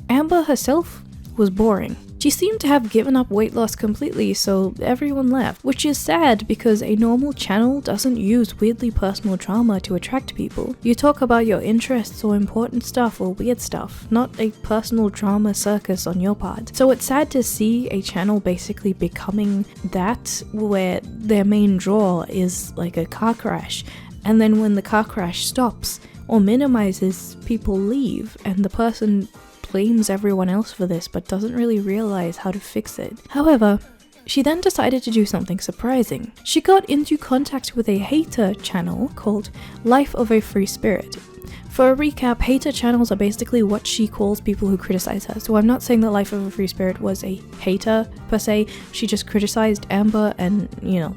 Amber herself was boring. She seemed to have given up weight loss completely, so everyone left, which is sad because a normal channel doesn't use weirdly personal drama to attract people. You talk about your interests or important stuff or weird stuff, not a personal drama circus on your part. So it's sad to see a channel basically becoming that, where their main draw is like a car crash, and then when the car crash stops or minimizes, people leave, and the person blames everyone else for this but doesn't really realize how to fix it. However, she then decided to do something surprising. She got into contact with a hater channel called Life of a Free Spirit. For a recap, hater channels are basically what she calls people who criticize her. So I'm not saying that Life of a Free Spirit was a hater per se, she just criticized Amber and, yeah.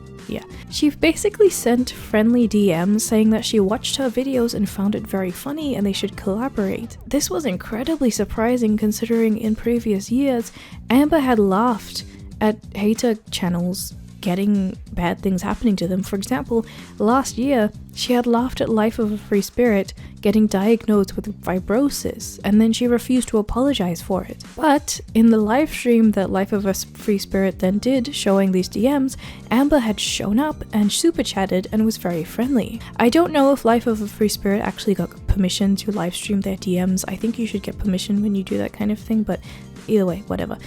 She basically sent friendly DMs saying that she watched her videos and found it very funny and they should collaborate. This was incredibly surprising considering in previous years, Amber had laughed at hater channels getting bad things happening to them. For example, last year, she had laughed at Life of a Free Spirit getting diagnosed with fibrosis, and then she refused to apologize for it. But in the live stream that Life of a Free Spirit then did, showing these DMs, Amber had shown up and super chatted and was very friendly. I don't know if Life of a Free Spirit actually got permission to live stream their DMs. I think you should get permission when you do that kind of thing, but either way, whatever.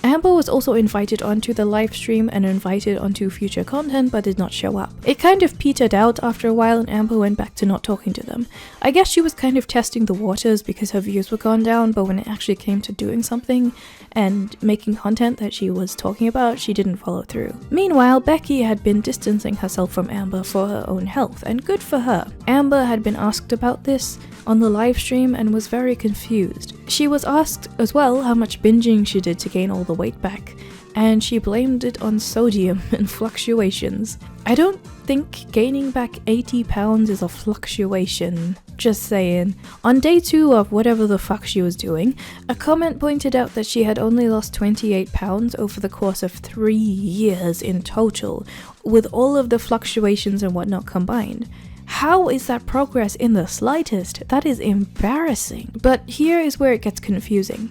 Amber was also invited onto the live stream and invited onto future content but did not show up. It kind of petered out after a while and Amber went back to not talking to them. I guess she was kind of testing the waters because her views were gone down, but when it actually came to doing something and making content that she was talking about, she didn't follow through. Meanwhile, Becky had been distancing herself from Amber for her own health, and good for her. Amber had been asked about this on the live stream and was very confused. She was asked as well how much binging she did to gain all the weight back, and she blamed it on sodium and fluctuations. I don't think gaining back 80 pounds is a fluctuation, just saying. On day 2 of whatever the fuck she was doing, a comment pointed out that she had only lost 28 pounds over the course of 3 years in total, with all of the fluctuations and whatnot combined. How is that progress in the slightest? That is embarrassing. But here is where it gets confusing.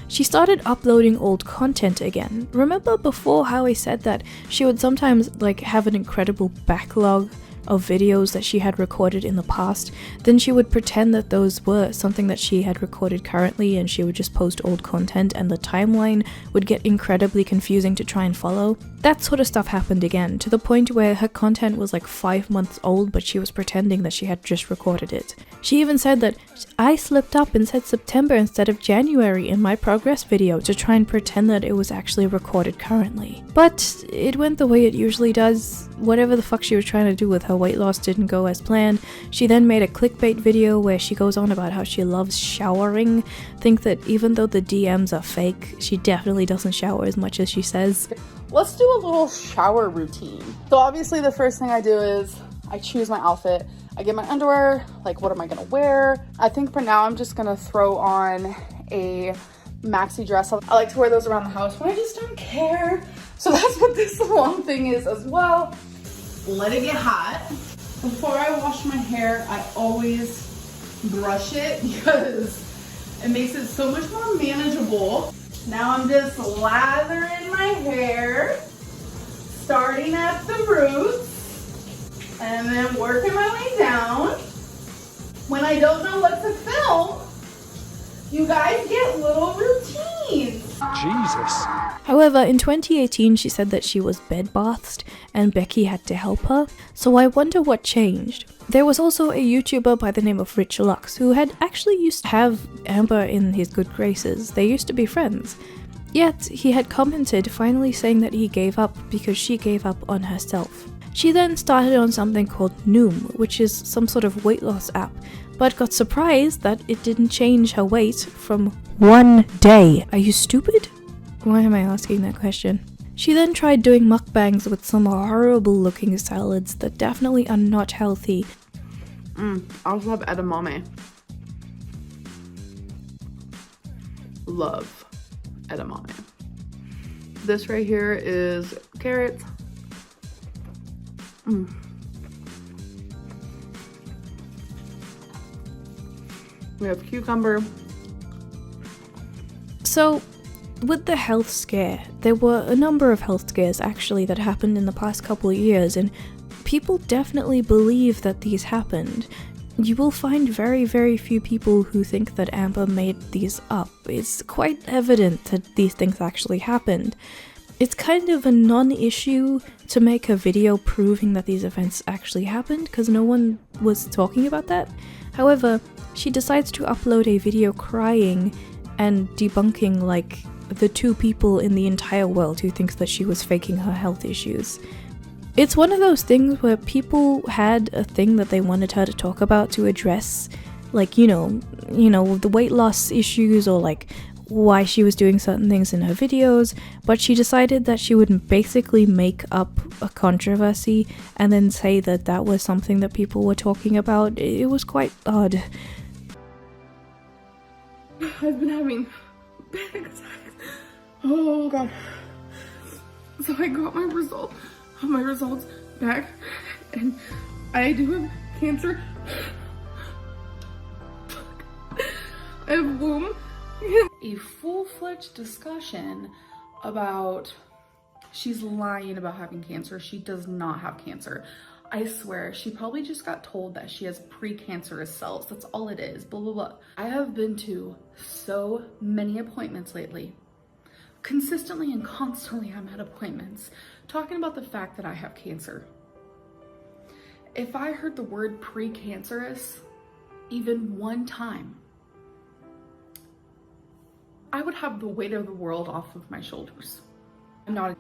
She started uploading old content again. Remember before how I said that she would sometimes have an incredible backlog of videos that she had recorded in the past? Then she would pretend that those were something that she had recorded currently and she would just post old content and the timeline would get incredibly confusing to try and follow. That sort of stuff happened again, to the point where her content was 5 months old but she was pretending that she had just recorded it. She even said that I slipped up and said September instead of January in my progress video to try and pretend that it was actually recorded currently. But it went the way it usually does. Whatever the fuck she was trying to do with her weight loss didn't go as planned. She then made a clickbait video where she goes on about how she loves showering. Think that even though the DMs are fake, she definitely doesn't shower as much as she says. Let's do a little shower routine. So obviously the first thing I do is I choose my outfit. I get my underwear, what am I gonna wear? I think for now I'm just gonna throw on a maxi dress. I like to wear those around the house when I just don't care. So that's what this long thing is as well. Let it get hot. Before I wash my hair, I always brush it because it makes it so much more manageable. Now I'm just lathering my hair, starting at the roots, and then working my way down. When I don't know what to film, you guys get little routines. Jesus. However, in 2018, she said that she was bedbathed and Becky had to help her, so I wonder what changed. There was also a YouTuber by the name of Rich Lux who had actually used to have Amber in his good graces. They used to be friends. Yet, he had commented finally saying that he gave up because she gave up on herself. She then started on something called Noom, which is some sort of weight loss app, but got surprised that it didn't change her weight from 1 day. Are you stupid? Why am I asking that question? She then tried doing mukbangs with some horrible looking salads that definitely are not healthy. I also have edamame. Love edamame. This right here is carrots. We have cucumber. So, with the health scare, there were a number of health scares actually that happened in the past couple of years, and people definitely believe that these happened. You will find very, very few people who think that Amber made these up. It's quite evident that these things actually happened. It's kind of a non-issue to make a video proving that these events actually happened, because no one was talking about that. However, she decides to upload a video crying and debunking like the 2 people in the entire world who thinks that she was faking her health issues. It's one of those things where people had a thing that they wanted her to talk about to address, like, you know, the weight loss issues or like why she was doing certain things in her videos, but she decided that she would basically make up a controversy and then say that that was something that people were talking about. It was quite odd. I've been having panic attacks. Oh god. So I got my results back, and I do have cancer. I have womb. A full-fledged discussion about she's lying about having cancer. She does not have cancer. I swear, she probably just got told that she has precancerous cells. That's all it is, blah, blah, blah. I have been to so many appointments lately. Consistently and constantly I'm at appointments talking about the fact that I have cancer. If I heard the word precancerous even one time, I would have the weight of the world off of my shoulders. I'm not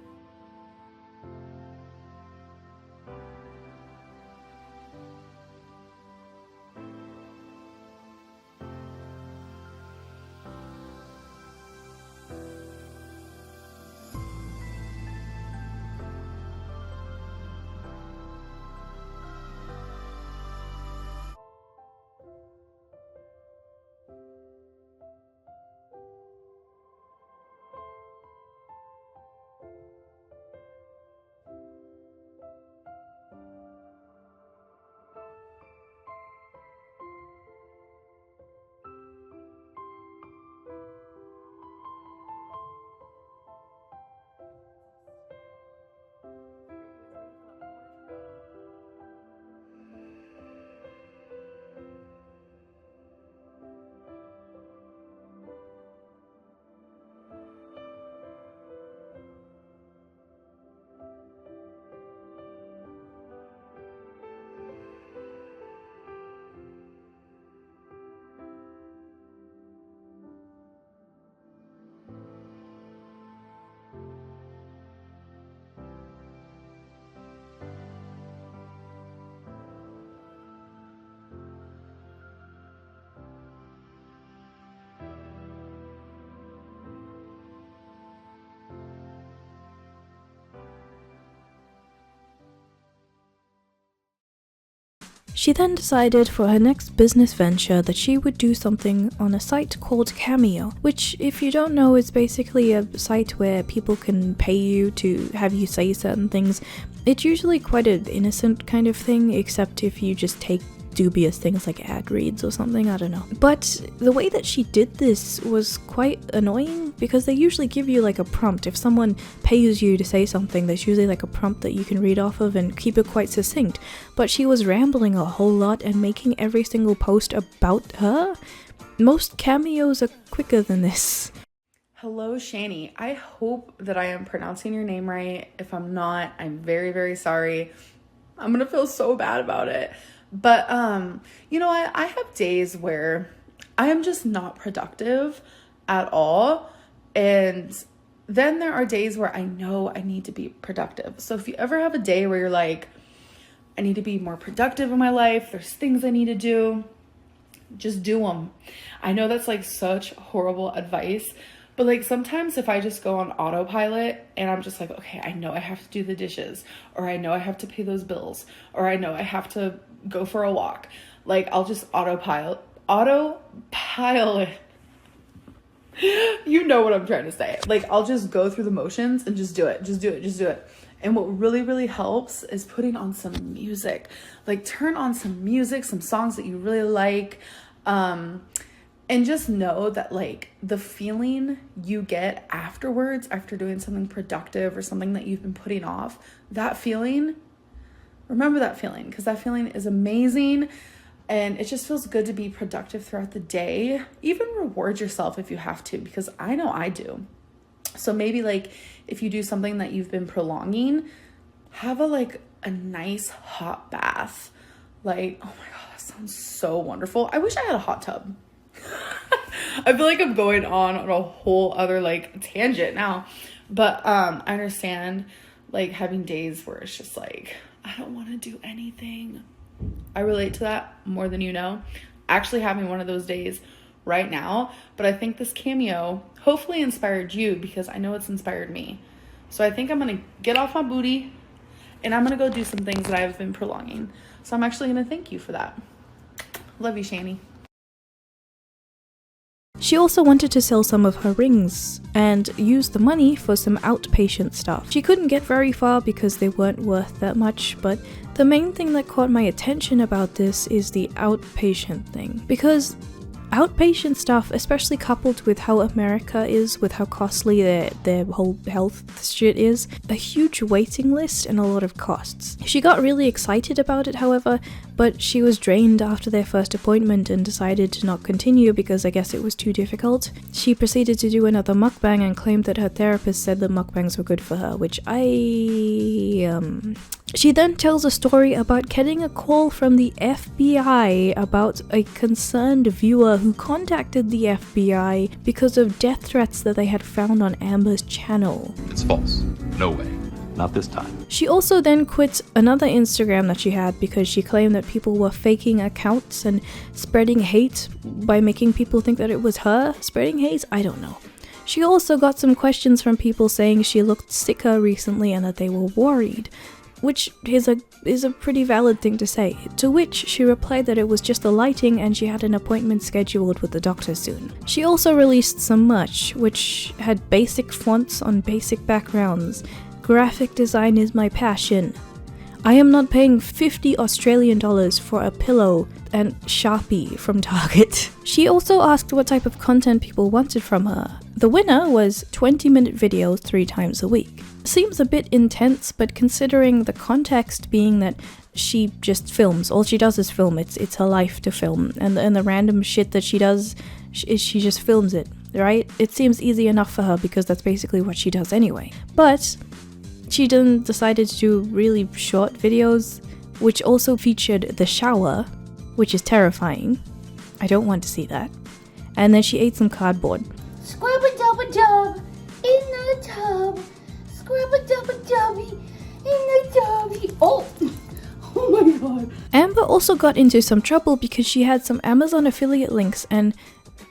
She then decided for her next business venture that she would do something on a site called Cameo, which, if you don't know, is basically a site where people can pay you to have you say certain things. It's usually quite an innocent kind of thing, except if you just take dubious things like ad reads or something, I don't know. But the way that she did this was quite annoying, because they usually give you like a prompt. If someone pays you to say something, there's usually like a prompt that you can read off of and keep it quite succinct. But she was rambling a whole lot and making every single post about her. Most cameos are quicker than this. Hello, Shani. I hope that I am pronouncing your name right. If I'm not, I'm very, very sorry. I'm gonna feel so bad about it. But, you know, I have days where I am just not productive at all. And then there are days where I know I need to be productive. So if you ever have a day where you're like, I need to be more productive in my life, there's things I need to do, just do them. I know that's like such horrible advice, but like sometimes if I just go on autopilot and I'm just like, okay, I know I have to do the dishes, or I know I have to pay those bills, or I know I have to go for a walk, like I'll just autopilot. You know what I'm trying to say. Like I'll just go through the motions and just do it. And what really, really helps is putting on some music. Like turn on some music, some songs that you really like. And just know that like the feeling you get afterwards, after doing something productive or something that you've been putting off, that feeling, remember that feeling, because that feeling is amazing. And it just feels good to be productive throughout the day. Even reward yourself if you have to, because I know I do. So maybe like if you do something that you've been prolonging, have a nice hot bath. Like, oh my God, that sounds so wonderful. I wish I had a hot tub. I feel like I'm going on a whole other like tangent now. But I understand like having days where it's just like, I don't want to do anything. I relate to that more than you know. Actually having one of those days right now, but I think this cameo hopefully inspired you, because I know it's inspired me. So I think I'm gonna get off my booty and I'm gonna go do some things that I've been prolonging. So I'm actually gonna thank you for that. Love you, Shani. She also wanted to sell some of her rings and use the money for some outpatient stuff. She couldn't get very far because they weren't worth that much, but the main thing that caught my attention about this is the outpatient thing. Because outpatient stuff, especially coupled with how America is, with how costly their whole health shit is, a huge waiting list and a lot of costs. She got really excited about it, however, but she was drained after their first appointment and decided to not continue because I guess it was too difficult. She proceeded to do another mukbang and claimed that her therapist said the mukbangs were good for her, which She then tells a story about getting a call from the FBI about a concerned viewer who contacted the FBI because of death threats that they had found on Amber's channel. It's false. No way. Not this time. She also then quit another Instagram that she had because she claimed that people were faking accounts and spreading hate by making people think that it was her spreading hate. I don't know. She also got some questions from people saying she looked sicker recently and that they were worried, which is a pretty valid thing to say, to which she replied that it was just the lighting and she had an appointment scheduled with the doctor soon. She also released some merch, which had basic fonts on basic backgrounds. Graphic design is my passion. I am not paying 50 Australian dollars for a pillow and Sharpie from Target. She also asked what type of content people wanted from her. The winner was 20-minute videos 3 times a week. Seems a bit intense, but considering the context being that she just films, all she does is film, it's her life to film, and the random shit that she does, she just films it, right? It seems easy enough for her because that's basically what she does anyway. But she then decided to do really short videos, which also featured the shower, which is terrifying. I don't want to see that. And then she ate some cardboard. Scrub-a-dub-a-dub in the tub. Scrub-a-dub-a-dubby in the tubby. Oh my god. Amber also got into some trouble because she had some Amazon affiliate links and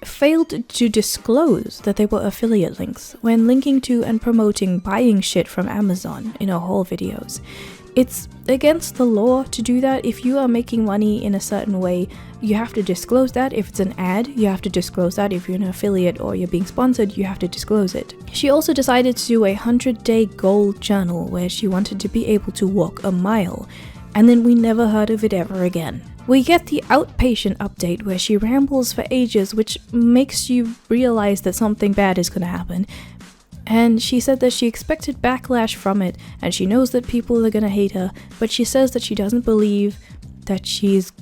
failed to disclose that they were affiliate links when linking to and promoting buying shit from Amazon in her haul videos. It's against the law to do that. If you are making money in a certain way, you have to disclose that. If it's an ad, you have to disclose that. If you're an affiliate or you're being sponsored, you have to disclose it. She also decided to do a 100-day goal journal where she wanted to be able to walk a mile, and then we never heard of it ever again. We get the outpatient update where she rambles for ages, which makes you realize that something bad is going to happen. And she said that she expected backlash from it, and she knows that people are going to hate her, but she says that she doesn't believe that she's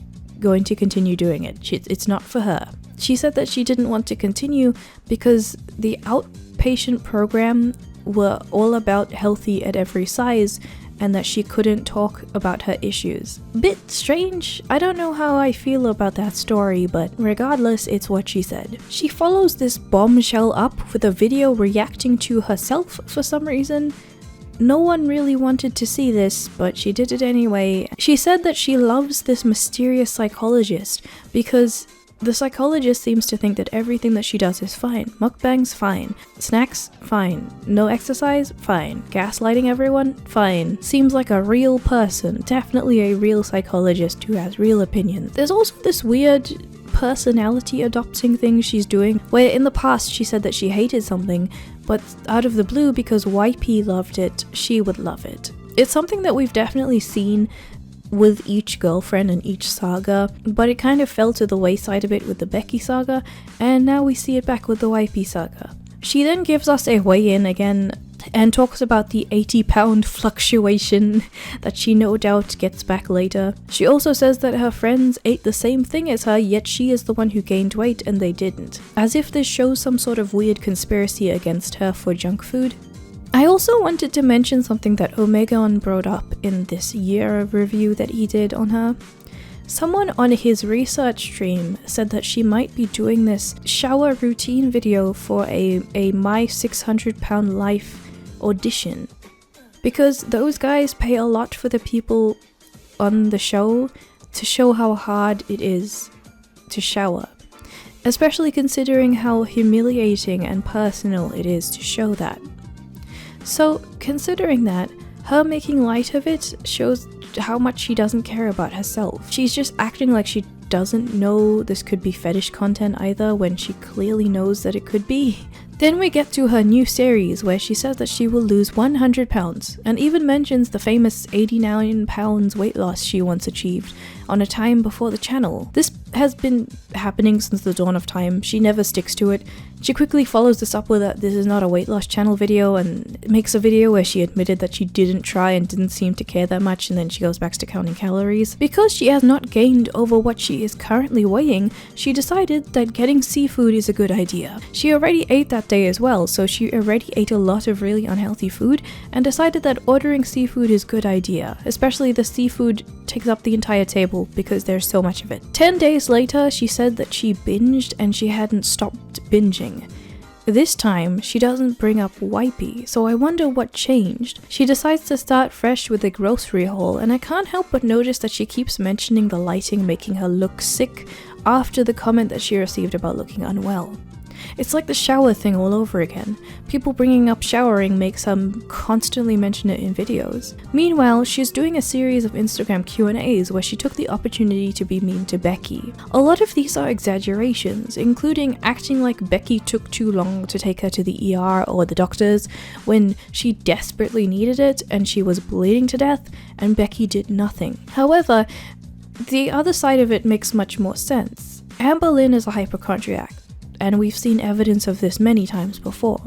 going to continue doing it. It's not for her. She said that she didn't want to continue because the outpatient program were all about healthy at every size, and that she couldn't talk about her issues. Bit strange. I don't know how I feel about that story, but regardless, it's what she said. She follows this bombshell up with a video reacting to herself for some reason. No one really wanted to see this, but she did it anyway. She said that she loves this mysterious psychologist because the psychologist seems to think that everything that she does is fine. Mukbangs, fine. Snacks, fine. No exercise, fine. Gaslighting everyone, fine. Seems like a real person. Definitely a real psychologist who has real opinions. There's also this weird personality adopting thing she's doing, where in the past she said that she hated something, but out of the blue, because YP loved it, she would love it. It's something that we've definitely seen with each girlfriend and each saga, but it kind of fell to the wayside a bit with the Becky saga, and now we see it back with the YP saga. She then gives us a weigh-in again and talks about the 80-pound fluctuation that she no doubt gets back later. She also says that her friends ate the same thing as her, yet she is the one who gained weight and they didn't. As if this shows some sort of weird conspiracy against her for junk food. I also wanted to mention something that Omegon brought up in this year review that he did on her. Someone on his research stream said that she might be doing this shower routine video for a My 600 Pound Life audition. Because those guys pay a lot for the people on the show to show how hard it is to shower. Especially considering how humiliating and personal it is to show that. So, considering that, her making light of it shows how much she doesn't care about herself. She's just acting like she doesn't know this could be fetish content either, when she clearly knows that it could be. Then we get to her new series where she says that she will lose 100 pounds, and even mentions the famous 89 pounds weight loss she once achieved on a time before the channel. This has been happening since the dawn of time. She never sticks to it. She quickly follows this up with a "this is not a weight loss channel" video, and makes a video where she admitted that she didn't try and didn't seem to care that much, and then she goes back to counting calories. Because she has not gained over what she is currently weighing, she decided that getting seafood is a good idea. She already ate that day as well, so she already ate a lot of really unhealthy food, and decided that ordering seafood is a good idea, especially the seafood takes up the entire table because there's so much of it. 10 days later, she said that she binged and she hadn't stopped binging. This time, she doesn't bring up wipey, so I wonder what changed. She decides to start fresh with a grocery haul, and I can't help but notice that she keeps mentioning the lighting making her look sick after the comment that she received about looking unwell. It's like the shower thing all over again. People bringing up showering makes her constantly mention it in videos. Meanwhile, she's doing a series of Instagram Q&As where she took the opportunity to be mean to Becky. A lot of these are exaggerations, including acting like Becky took too long to take her to the ER or the doctors when she desperately needed it and she was bleeding to death, and Becky did nothing. However, the other side of it makes much more sense. Amberlynn is a hypochondriac, and we've seen evidence of this many times before.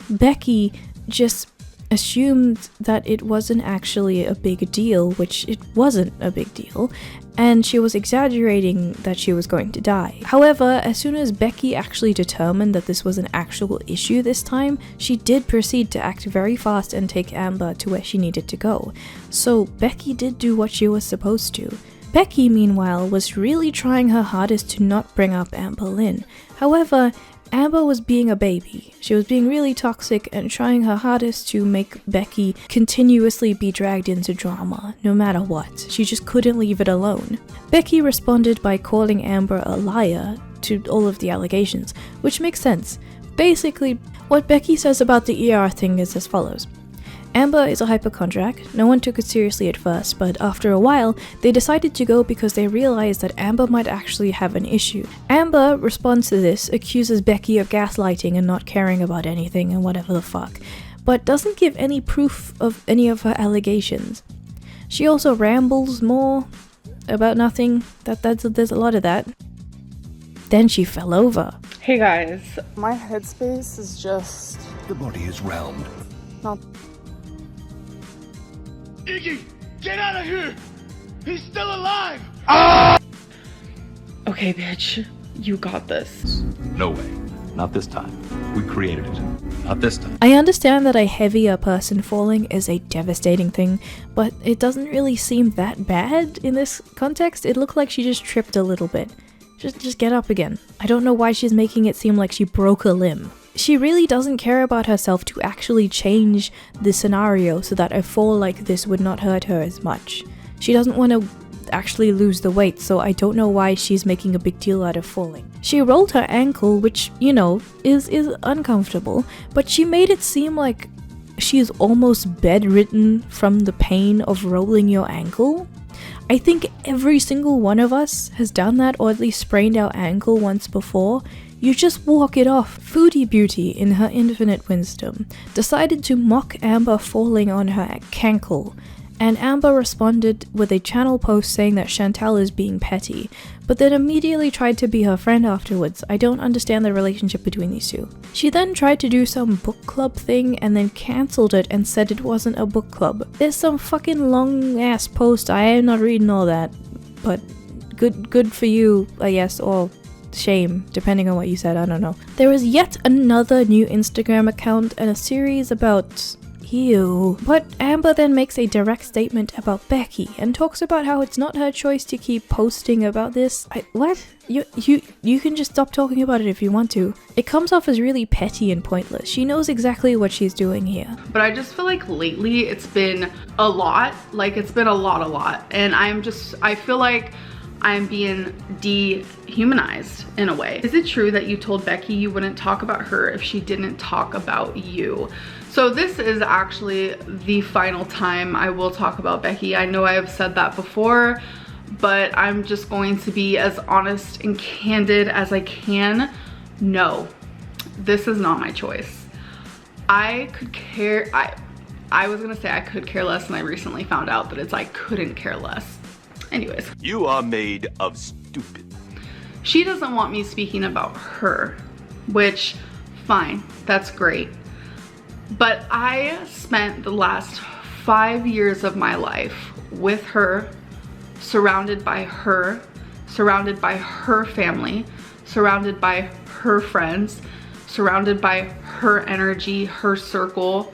Becky just assumed that it wasn't actually a big deal, which it wasn't a big deal, and she was exaggerating that she was going to die. However, as soon as Becky actually determined that this was an actual issue this time, she did proceed to act very fast and take Amber to where she needed to go. So Becky did do what she was supposed to. Becky, meanwhile, was really trying her hardest to not bring up Amberlynn. However, Amber was being a baby. She was being really toxic and trying her hardest to make Becky continuously be dragged into drama, no matter what. She just couldn't leave it alone. Becky responded by calling Amber a liar to all of the allegations, which makes sense. Basically, what Becky says about the ER thing is as follows. Amber is a hypochondriac. No one took it seriously at first, but after a while, they decided to go because they realized that Amber might actually have an issue. Amber responds to this, accuses Becky of gaslighting and not caring about anything and whatever the fuck, but doesn't give any proof of any of her allegations. She also rambles more about nothing. There's a lot of that. Then she fell over. Hey guys, my headspace is just... The body is round. not... Iggy, get out of here! He's still alive! Okay, bitch, you got this. No way. Not this time. We created it. Not this time. I understand that a heavier person falling is a devastating thing, but it doesn't really seem that bad in this context. It looked like she just tripped a little bit. Just get up again. I don't know why she's making it seem like she broke a limb. She really doesn't care about herself to actually change the scenario so that a fall like this would not hurt her as much. She doesn't want to actually lose the weight, so I don't know why she's making a big deal out of falling. She rolled her ankle, which, you know, is uncomfortable, but she made it seem like she is almost bedridden from the pain of rolling your ankle. I think every single one of us has done that, or at least sprained our ankle once before. You just walk it off. Foodie Beauty, in her infinite wisdom, decided to mock Amber falling on her cankle, and Amber responded with a channel post saying that Chantal is being petty, but then immediately tried to be her friend afterwards. I don't understand the relationship between these two. She then tried to do some book club thing and then cancelled it and said it wasn't a book club. There's some fucking long ass post. I am not reading all that, but good for you, I guess, or shame, depending on what you said, I don't know. There is yet another new Instagram account and a series about... ew. But Amber then makes a direct statement about Becky and talks about how it's not her choice to keep posting about this. What? You can just stop talking about it if you want to. It comes off as really petty and pointless. She knows exactly what she's doing here. But I just feel like lately it's been a lot. Like, it's been a lot. And I feel like I'm being dehumanized in a way. Is it true that you told Becky you wouldn't talk about her if she didn't talk about you? So this is actually the final time I will talk about Becky. I know I have said that before, but I'm just going to be as honest and candid as I can. No, this is not my choice. I could care, I was gonna say I could care less, and I recently found out that it's I couldn't care less. Anyways. You are made of stupid. She doesn't want me speaking about her, which, fine, that's great. But I spent the last 5 years of my life with her, surrounded by her family, surrounded by her friends, surrounded by her energy, her circle.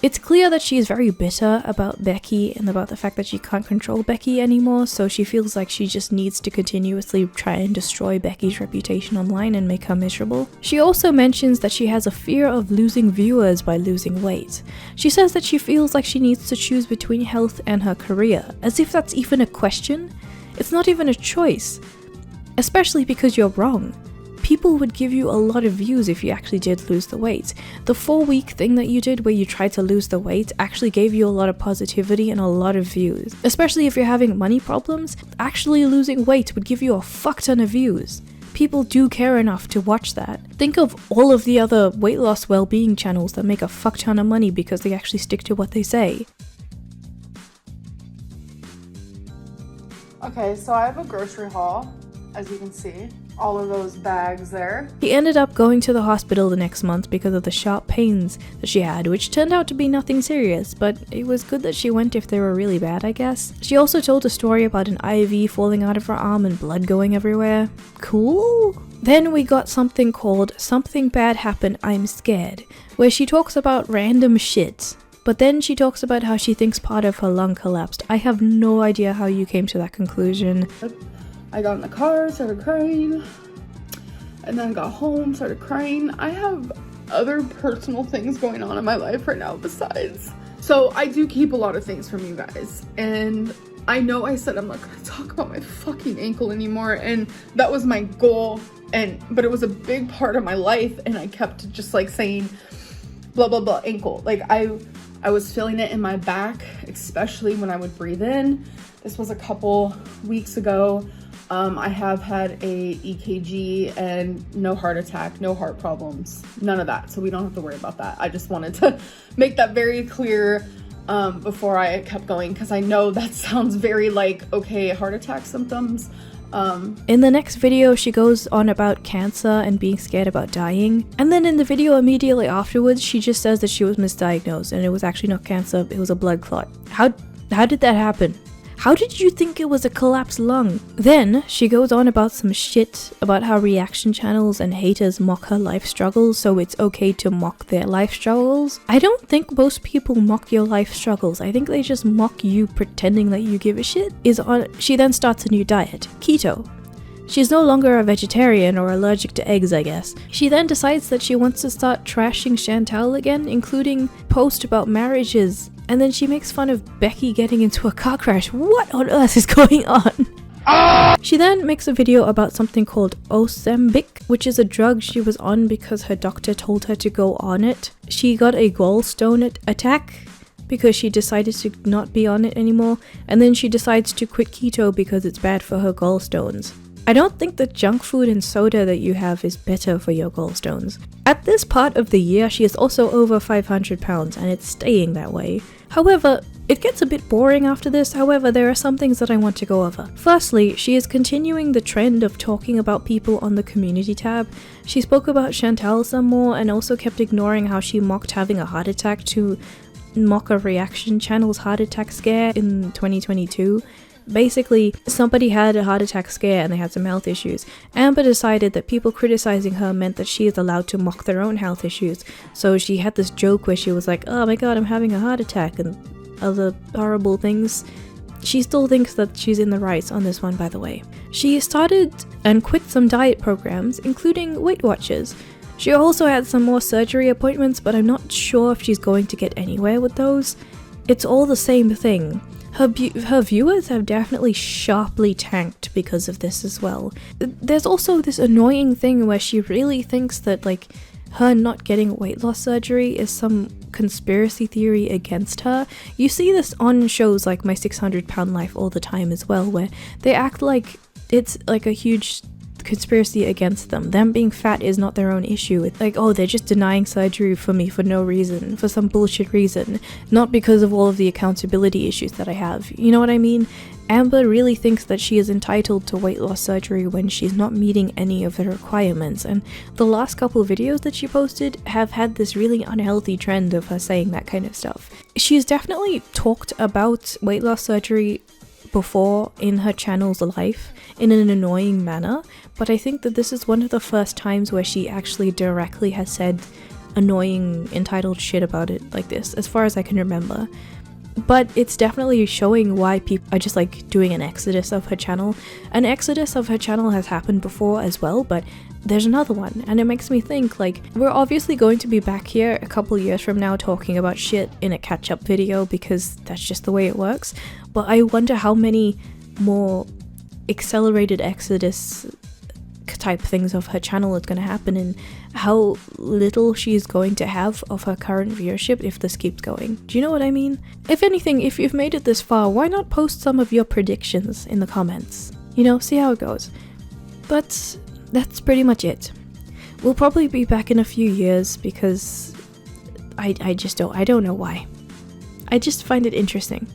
It's clear that she is very bitter about Becky and about the fact that she can't control Becky anymore, so she feels like she just needs to continuously try and destroy Becky's reputation online and make her miserable. She also mentions that she has a fear of losing viewers by losing weight. She says that she feels like she needs to choose between health and her career, as if that's even a question. It's not even a choice. Especially because you're wrong. People would give you a lot of views if you actually did lose the weight. The 4-week thing that you did where you tried to lose the weight actually gave you a lot of positivity and a lot of views. Especially if you're having money problems, actually losing weight would give you a fuck ton of views. People do care enough to watch that. Think of all of the other weight loss well-being channels that make a fuck ton of money because they actually stick to what they say. Okay, so I have a grocery haul, as you can see. All of those bags there. She ended up going to the hospital the next month because of the sharp pains that she had, which turned out to be nothing serious, but it was good that she went if they were really bad, I guess. She also told a story about an IV falling out of her arm and blood going everywhere. Cool? Then we got something called Something Bad Happened, I'm Scared, where she talks about random shit. But then she talks about how she thinks part of her lung collapsed. I have no idea how you came to that conclusion. I got in the car, started crying, and then got home, started crying. I have other personal things going on in my life right now besides. So I do keep a lot of things from you guys, and I know I said I'm not gonna talk about my fucking ankle anymore, and that was my goal, but it was a big part of my life, and I kept just like saying, blah blah blah ankle. Like I was feeling it in my back, especially when I would breathe in. This was a couple weeks ago. I have had a EKG and no heart attack, no heart problems, none of that. So we don't have to worry about that. I just wanted to make that very clear before I kept going, because I know that sounds very like, okay, heart attack symptoms. In the next video, she goes on about cancer and being scared about dying. And then in the video immediately afterwards, she just says that she was misdiagnosed and it was actually not cancer, it was a blood clot. How did that happen? How did you think it was a collapsed lung? Then she goes on about some shit about how reaction channels and haters mock her life struggles, so it's okay to mock their life struggles. I don't think most people mock your life struggles. I think they just mock you pretending that you give a shit. She then starts a new diet, keto. She's no longer a vegetarian or allergic to eggs, I guess. She then decides that she wants to start trashing Chantal again, including posts about marriages. And then she makes fun of Becky getting into a car crash. What on earth is going on? She then makes a video about something called Ozempic, which is a drug she was on because her doctor told her to go on it. She got a gallstone attack because she decided to not be on it anymore, and then she decides to quit keto because it's bad for her gallstones. I don't think the junk food and soda that you have is better for your gallstones. At this part of the year, she is also over 500 pounds and it's staying that way. However, it gets a bit boring after this. However, there are some things that I want to go over. Firstly, she is continuing the trend of talking about people on the community tab. She spoke about Chantal some more and also kept ignoring how she mocked having a heart attack to mock a reaction channel's heart attack scare in 2022. Basically, somebody had a heart attack scare and they had some health issues. Amber decided that people criticizing her meant that she is allowed to mock their own health issues. So she had this joke where she was like, oh my god, I'm having a heart attack and other horrible things. She still thinks that she's in the right on this one, by the way. She started and quit some diet programs, including Weight Watchers. She also had some more surgery appointments, but I'm not sure if she's going to get anywhere with those. It's all the same thing. Her viewers have definitely sharply tanked because of this as well. There's also this annoying thing where she really thinks that like her not getting weight loss surgery is some conspiracy theory against her. You see this on shows like My 600 Pound Life all the time as well, where they act like it's like a huge conspiracy against them. Them being fat is not their own issue. It's like, oh, they're just denying surgery for me for no reason, for some bullshit reason, not because of all of the accountability issues that I have. You know what I mean? Amber really thinks that she is entitled to weight loss surgery when she's not meeting any of the requirements, and the last couple of videos that she posted have had this really unhealthy trend of her saying that kind of stuff. She's definitely talked about weight loss surgery before in her channel's life in an annoying manner, but I think that this is one of the first times where she actually directly has said annoying, entitled shit about it like this, as far as I can remember. But it's definitely showing why people are just like doing an exodus of her channel. An exodus of her channel has happened before as well, but there's another one, and it makes me think like we're obviously going to be back here a couple years from now talking about shit in a catch-up video because that's just the way it works. But I wonder how many more accelerated exodus type things of her channel is going to happen, and how little she's going to have of her current viewership if this keeps going. Do you know what I mean? If anything, if you've made it this far, why not post some of your predictions in the comments? You know, see how it goes. But that's pretty much it. We'll probably be back in a few years because I don't know why. I just find it interesting.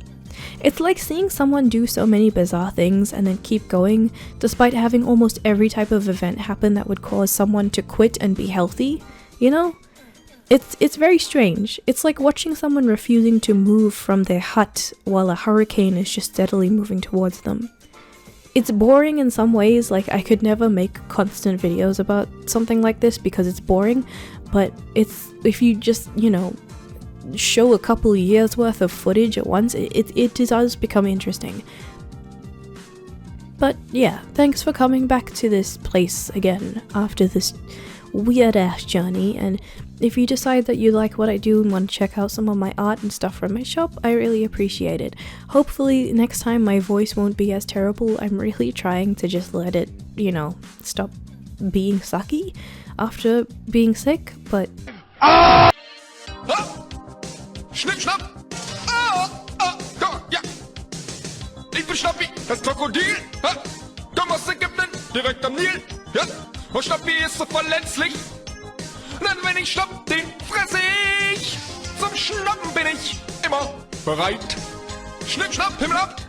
It's like seeing someone do so many bizarre things and then keep going, despite having almost every type of event happen that would cause someone to quit and be healthy, you know? It's very strange. It's like watching someone refusing to move from their hut while a hurricane is just steadily moving towards them. It's boring in some ways, like I could never make constant videos about something like this because it's boring, but it's, if you just, you know, show a couple years worth of footage at once, it does become interesting. But yeah, thanks for coming back to this place again after this weird ass journey, and if you decide that you like what I do and want to check out some of my art and stuff from my shop, I really appreciate it. Hopefully next time my voice won't be as terrible. I'm really trying to just let it, you know, stop being sucky after being sick, but Schnipp, schnapp. Ah, da, ja. Ich bin Schnappi, das Krokodil. Ha? Komm aus Ägypten, direkt am Nil. Ja. Und Schnappi ist so verletzlich. Denn wenn ich schnapp, den fresse ich. Zum Schnappen bin ich immer bereit. Schnipp, schnapp, Himmel ab.